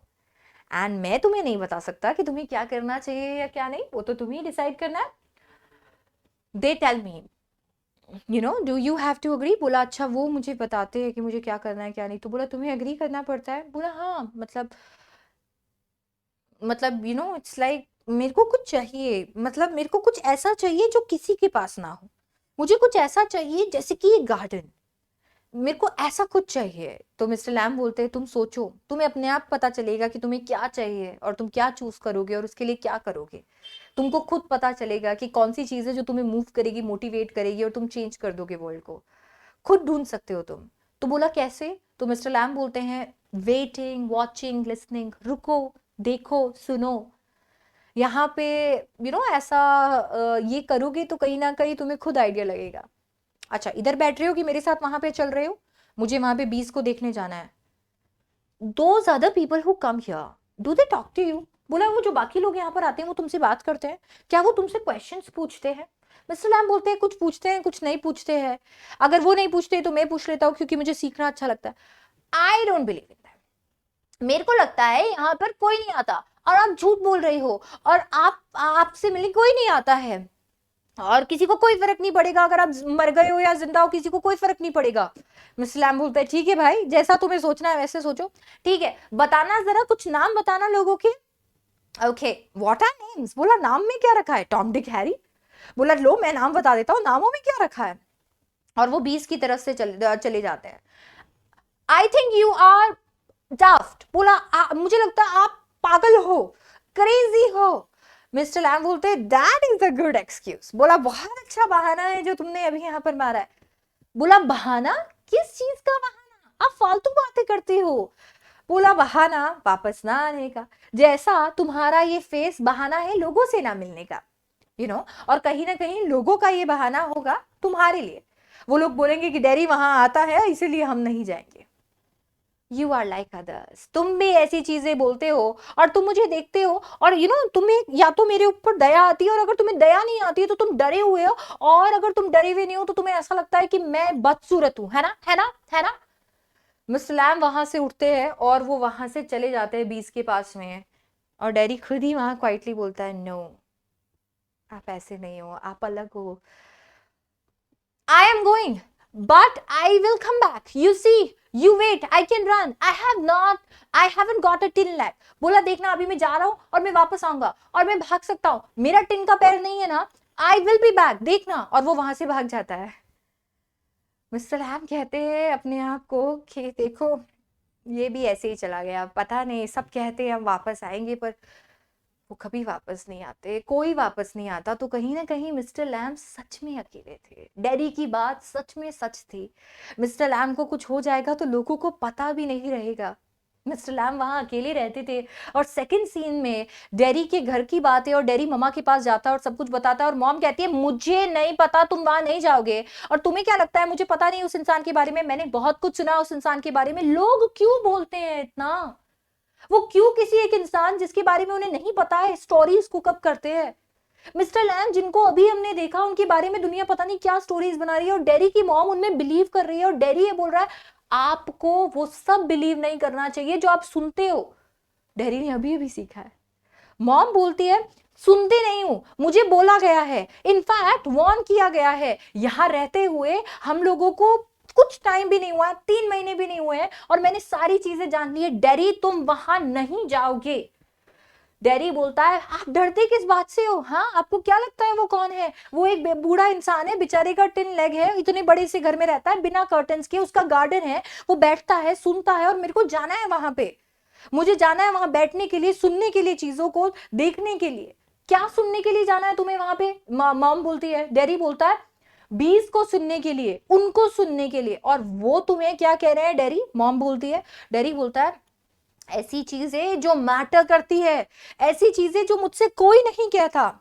Speaker 1: एंड मैं तुम्हें नहीं बता सकता कि तुम्हें क्या करना चाहिए या क्या नहीं, वो तो तुम्हें ही डिसाइड करना है। They tell me do you have to agree. बोला अच्छा वो मुझे बताते हैं कि मुझे क्या करना है क्या नहीं, तो बोला तुम्हें अग्री करना पड़ता है। बोला हाँ मतलब इट्स लाइक मेरे को कुछ चाहिए, मतलब मेरे को कुछ ऐसा चाहिए जो किसी के पास ना हो। मुझे कुछ ऐसा चाहिए जैसे कि ये गार्डन, मेरे को ऐसा कुछ चाहिए। तो मिस्टर लैम बोलते हैं तुम सोचो, तुम्हें अपने आप पता चलेगा कि तुम्हें क्या चाहिए और तुम क्या चूज करोगे और उसके लिए क्या करोगे। तुमको खुद पता चलेगा कि कौन सी चीज है जो तुम्हें मूव करेगी, मोटिवेट करेगी और तुम चेंज कर दोगे वर्ल्ड को। खुद ढूंढ सकते हो तुम। तो बोला कैसे। तो मिस्टर लैम बोलते हैं वेटिंग, वॉचिंग, लिसनिंग, रुको, देखो, सुनो। यहाँ पे ऐसा ये करोगे तो कहीं ना कहीं तुम्हें खुद आइडिया लगेगा। अच्छा इधर बैठ रहे हो कि मेरे साथ वहां पे चल रहे हो, मुझे वहां पे 20 को देखने जाना है। Those other people who come here, do they talk to you. बोला वो जो बाकी लोग यहाँ पर आते हैं वो तुमसे बात करते हैं क्या, वो तुमसे क्वेश्चंस पूछते हैं। मिस्टर लैम बोलते हैं कुछ पूछते हैं कुछ नहीं पूछते हैं। अगर वो नहीं पूछते तो मैं पूछ लेता हूँ क्योंकि मुझे सीखना अच्छा लगता है। I don't believe in that. मेरे को लगता है यहाँ पर कोई नहीं आता और आप झूठ बोल रहे हो, और आपसे मिलने कोई नहीं आता है, और किसी को कोई फर्क नहीं पड़ेगा अगर आप मर गए हो या जिंदा हो, किसी को कोई फर्क नहीं पड़ेगा। मिस्टर लैम बोलता है ठीक है भाई, जैसा तुम्हें सोचना है वैसे सोचो। ठीक है बताना, जरा कुछ नाम बताना लोगों के। Okay what are names. बोला नाम में क्या रखा है, टॉम डिक हैरी। बोला लो मैं नाम बता देता हूँ, नामों में क्या रखा है। और वो 20 की तरफ से चले जाते हैं। I think you are daft. बोला मुझे लगता है आप पागल हो, क्रेजी हो। मिस्टर लैम बोलते हैं that is a good excuse. बोला बहुत अच्छा बहाना है जो तुमने अभी यहाँ पर मारा है। बोला बहाना, किस चीज का बहाना, आप फालतू बातें करते हो। बोला बहाना वापस ना आने का, जैसा तुम्हारा ये फेस बहाना है लोगों से ना मिलने का, और कहीं ना कहीं लोगों का ये बहाना होगा तुम्हारे लिए। वो लोग बोलेंगे कि डैडी वहां आता है इसीलिए हम नहीं जाएंगे। यू आर लाइक अदर्स, तुम भी ऐसी चीजें बोलते हो और तुम मुझे देखते हो, और तुम्हें या तो मेरे ऊपर दया आती है, और अगर तुम्हें दया नहीं आती है तो तुम डरे हुए हो, और अगर तुम डरे हुए नहीं हो तो तुम्हें ऐसा लगता है कि मैं बदसूरत हूं, है ना, है ना, है ना। मिस्टर लैम वहां से उठते हैं और वो वहां से चले जाते हैं 20 के पास में, और डैडी खुद ही वहां क्वाइटली बोलता है नो, आप ऐसे नहीं हो, आप अलग हो। I am going, but I will come back. You see, you wait, I can run. I haven't got a tin leg. बोला देखना अभी मैं जा रहा हूँ और मैं वापस आऊंगा और मैं भाग सकता हूँ, मेरा टिन का पैर नहीं है ना, I will be back, देखना। और वो वहां से भाग जाता है। मिस्टर लैम कहते हैं अपने आप को कि देखो ये भी ऐसे ही चला गया, पता नहीं, सब कहते हैं हम वापस आएंगे पर वो कभी वापस नहीं आते, कोई वापस नहीं आता। तो कहीं ना कहीं मिस्टर लैम सच में अकेले थे, डैडी की बात सच में सच थी। मिस्टर लैम को कुछ हो जाएगा तो लोगों को पता भी नहीं रहेगा। मिस्टर लैम वहां अकेले रहते थे। और सेकंड सीन में डैडी के घर की बात है और डैडी ममा के पास जाता है और सब कुछ बताता है, और मॉम कहती है मुझे नहीं पता, तुम वहां नहीं जाओगे, और तुम्हें क्या लगता है मुझे पता नहीं उस इंसान के बारे में, मैंने बहुत कुछ सुना उस इंसान के बारे में। लोग क्यों बोलते हैं इतना, वो क्यों किसी एक इंसान जिसके बारे में उन्हें नहीं पता है स्टोरीज कुकअप करते हैं। मिस्टर लैम जिनको अभी हमने देखा उनके बारे में दुनिया पता नहीं क्या स्टोरीज बना रही है, और डैडी की मॉम उनमें बिलीव कर रही है, और डैडी ये बोल रहा है आपको वो सब बिलीव नहीं करना चाहिए जो आप सुनते हो। डैडी ने अभी अभी सीखा है। मॉम बोलती है सुनते नहीं हूं, मुझे बोला गया है, इनफैक्ट वार्न किया गया है, यहां रहते हुए हम लोगों को कुछ टाइम भी नहीं हुआ है, 3 महीने भी नहीं हुए हैं और मैंने सारी चीजें जान ली है। डैडी तुम वहां नहीं जाओगे। डैडी बोलता है आप डरते किस बात से हो? हाँ, आपको क्या लगता है वो कौन है? वो एक बूढ़ा इंसान है, बेचारे का 10 लेग है, इतने बड़े से घर में रहता है बिना कर्टन्स के, उसका गार्डन है, वो बैठता है, सुनता है और मेरे को जाना है वहां पे। मुझे जाना है वहां बैठने के लिए, सुनने के लिए, चीजों को देखने के लिए। क्या सुनने के लिए जाना है तुम्हें वहां पे? मॉम बोलती है, डैडी बोलता है बीज को सुनने के लिए, उनको सुनने के लिए। और वो तुम्हें क्या कह रहे हैं डैडी? मॉम बोलती है, डैडी बोलता है ऐसी चीजें जो मैटर करती है, ऐसी चीजें जो मुझसे कोई नहीं कहता,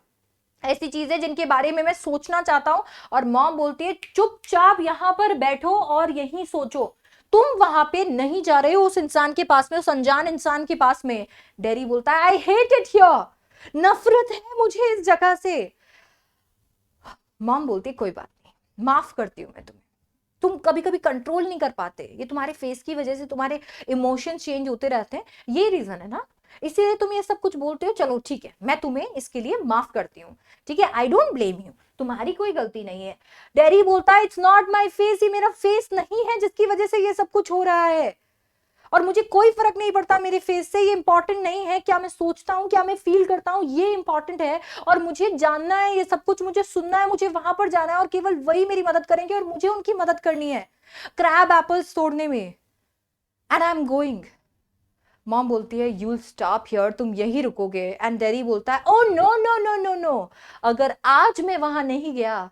Speaker 1: ऐसी चीजें जिनके बारे में मैं सोचना चाहता हूं। और मॉम बोलती है चुपचाप यहां पर बैठो और यहीं सोचो, तुम वहां पे नहीं जा रहे हो उस इंसान के पास में, उस अनजान इंसान के पास में। डैडी बोलता है आई हेट इट हियर, नफरत है मुझे इस जगह से। मॉम बोलती है कोई बात नहीं, माफ करती हूं मैं तुम्हें, तुम कभी कभी कंट्रोल नहीं कर पाते, ये तुम्हारे फेस की वजह से तुम्हारे इमोशन चेंज होते रहते हैं, ये रीजन है ना, इसीलिए तुम ये सब कुछ बोलते हो। चलो ठीक है, मैं तुम्हें इसके लिए माफ करती हूँ, ठीक है, आई डोंट ब्लेम यू, तुम्हारी कोई गलती नहीं है। डैडी बोलता है इट्स नॉट माई फेस, ये मेरा फेस नहीं है जिसकी वजह से ये सब कुछ हो रहा है, और मुझे कोई फर्क नहीं पड़ता मेरे फेस से, ये इंपॉर्टेंट नहीं है, क्या मैं सोचता हूँ, क्या मैं फील करता हूँ, ये इंपॉर्टेंट है। और मुझे जानना है ये सब कुछ, मुझे सुनना है, मुझे वहां पर जाना है और केवल वही मेरी मदद करेंगे और मुझे उनकी मदद करनी है क्रैब एप्पल्स तोड़ने में, and I am going. Mom बोलती है यू स्टॉप हियर, तुम यही रुकोगे? एंड डैडी बोलता है oh no no no no no, अगर आज मैं वहां नहीं गया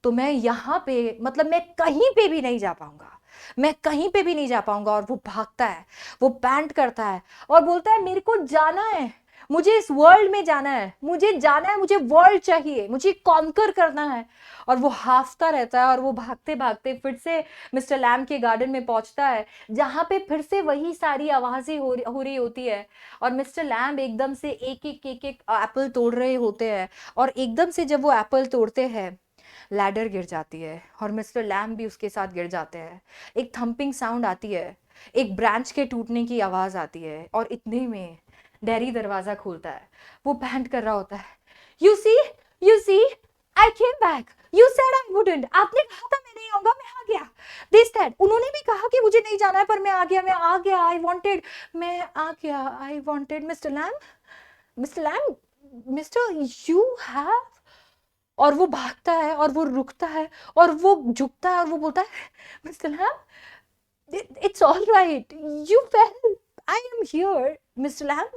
Speaker 1: तो मैं यहाँ पे, मतलब मैं कहीं पे भी नहीं जा पाऊंगा, मैं कहीं पे भी नहीं जा पाऊंगा। और वो भागता है, वो पैंट करता है और बोलता है मेरे को जाना है, मुझे इस वर्ल्ड में जाना है, मुझे जाना है, मुझे वर्ल्ड चाहिए, मुझे कॉन्कर करना है। और वो हाफता रहता है और वो भागते भागते फिर से मिस्टर लैम के गार्डन में पहुंचता है, जहां पे फिर से वही सारी आवाजें हो रही होती है। और मिस्टर लैम एकदम से एक एक एप्पल तोड़ रहे होते हैं, और एकदम से जब वो एप्पल तोड़ते हैं लैडर गिर जाती है और मिस्टर लैम भी उसके साथ गिर जाते हैं। एक थंपिंग साउंड आती है, एक ब्रांच के टूटने की आवाज आती है, और इतने में डैडी दरवाजा खोलता है, वो पैंट कर रहा होता है, you see I came back, you said I wouldn't, आपने कहा था मैं नहीं आऊंगा, मैं आ गया, दिस दैट, उन्होंने भी कहा कि मुझे नहीं जाना है पर मैं आ गया, आई वांटेड, मैं आ गया, I wanted Mr Lam, Mr you have. और वो भागता है और वो रुकता है और वो झुकता है और वो बोलता है Mr Lam it's all right, you fell, I am here Mr Lam,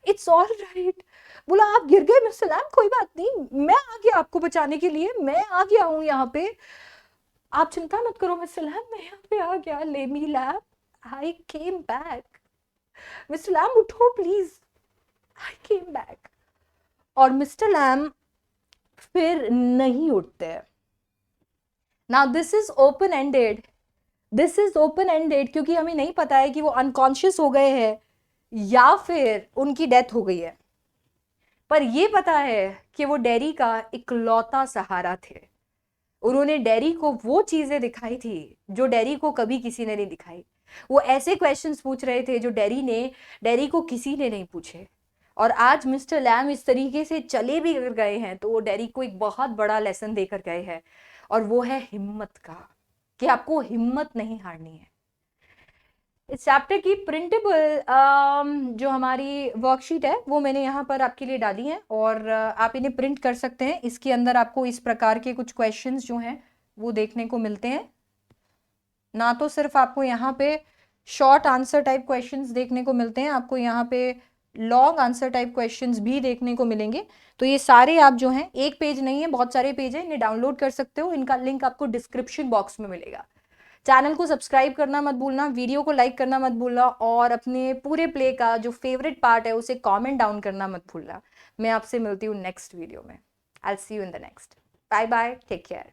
Speaker 1: it's all right. बोला आप गिर गए मिस्टर लैम, कोई बात नहीं, मैं आ गया आपको बचाने के लिए, मैं आ गया हूँ यहाँ पे, आप चिंता मत करो मिस्टर लैम, मैं यहाँ पे आ गया, ले मी लैम, आई केम बैक, मिस्टर लैम उठो प्लीज, आई केम बैक। और मिस्टर लैम फिर नहीं उठते हैं। Now this is open ended, this is open ended, क्योंकि हमें नहीं पता है कि वो अनकॉन्शियस हो गए हैं या फिर उनकी डेथ हो गई है, पर ये पता है कि वो डैडी का इकलौता सहारा थे। उन्होंने डैडी को वो चीजें दिखाई थी जो डैडी को कभी किसी ने नहीं दिखाई, वो ऐसे क्वेश्चंस पूछ रहे थे जो डैडी को किसी ने नहीं पूछे। और आज मिस्टर लैम इस तरीके से चले भी कर गए हैं तो वो डैडी को एक बहुत बड़ा लेसन देकर गए हैं, और वो है हिम्मत का, कि आपको हिम्मत नहीं हारनी है। इस चैप्टर की प्रिंटेबल जो हमारी वर्कशीट है वो मैंने यहाँ पर आपके लिए डाली है, और आप इन्हें प्रिंट कर सकते हैं। इसके अंदर आपको इस प्रकार के कुछ क्वेश्चंस जो हैं वो देखने को मिलते हैं, ना तो सिर्फ आपको यहाँ पे शॉर्ट आंसर टाइप क्वेश्चंस देखने को मिलते हैं, आपको यहाँ पे लॉन्ग आंसर टाइप क्वेश्चंस भी देखने को मिलेंगे। तो ये सारे आप जो हैं, एक पेज नहीं है, बहुत सारे पेज हैं, इन्हें डाउनलोड कर सकते हो, इनका लिंक आपको डिस्क्रिप्शन बॉक्स में मिलेगा। चैनल को सब्सक्राइब करना मत भूलना, वीडियो को लाइक करना मत भूलना, और अपने पूरे प्ले का जो फेवरेट पार्ट है उसे कमेंट डाउन करना मत भूलना। मैं आपसे मिलती हूँ नेक्स्ट वीडियो में। I will see you in the next. Bye bye, take care.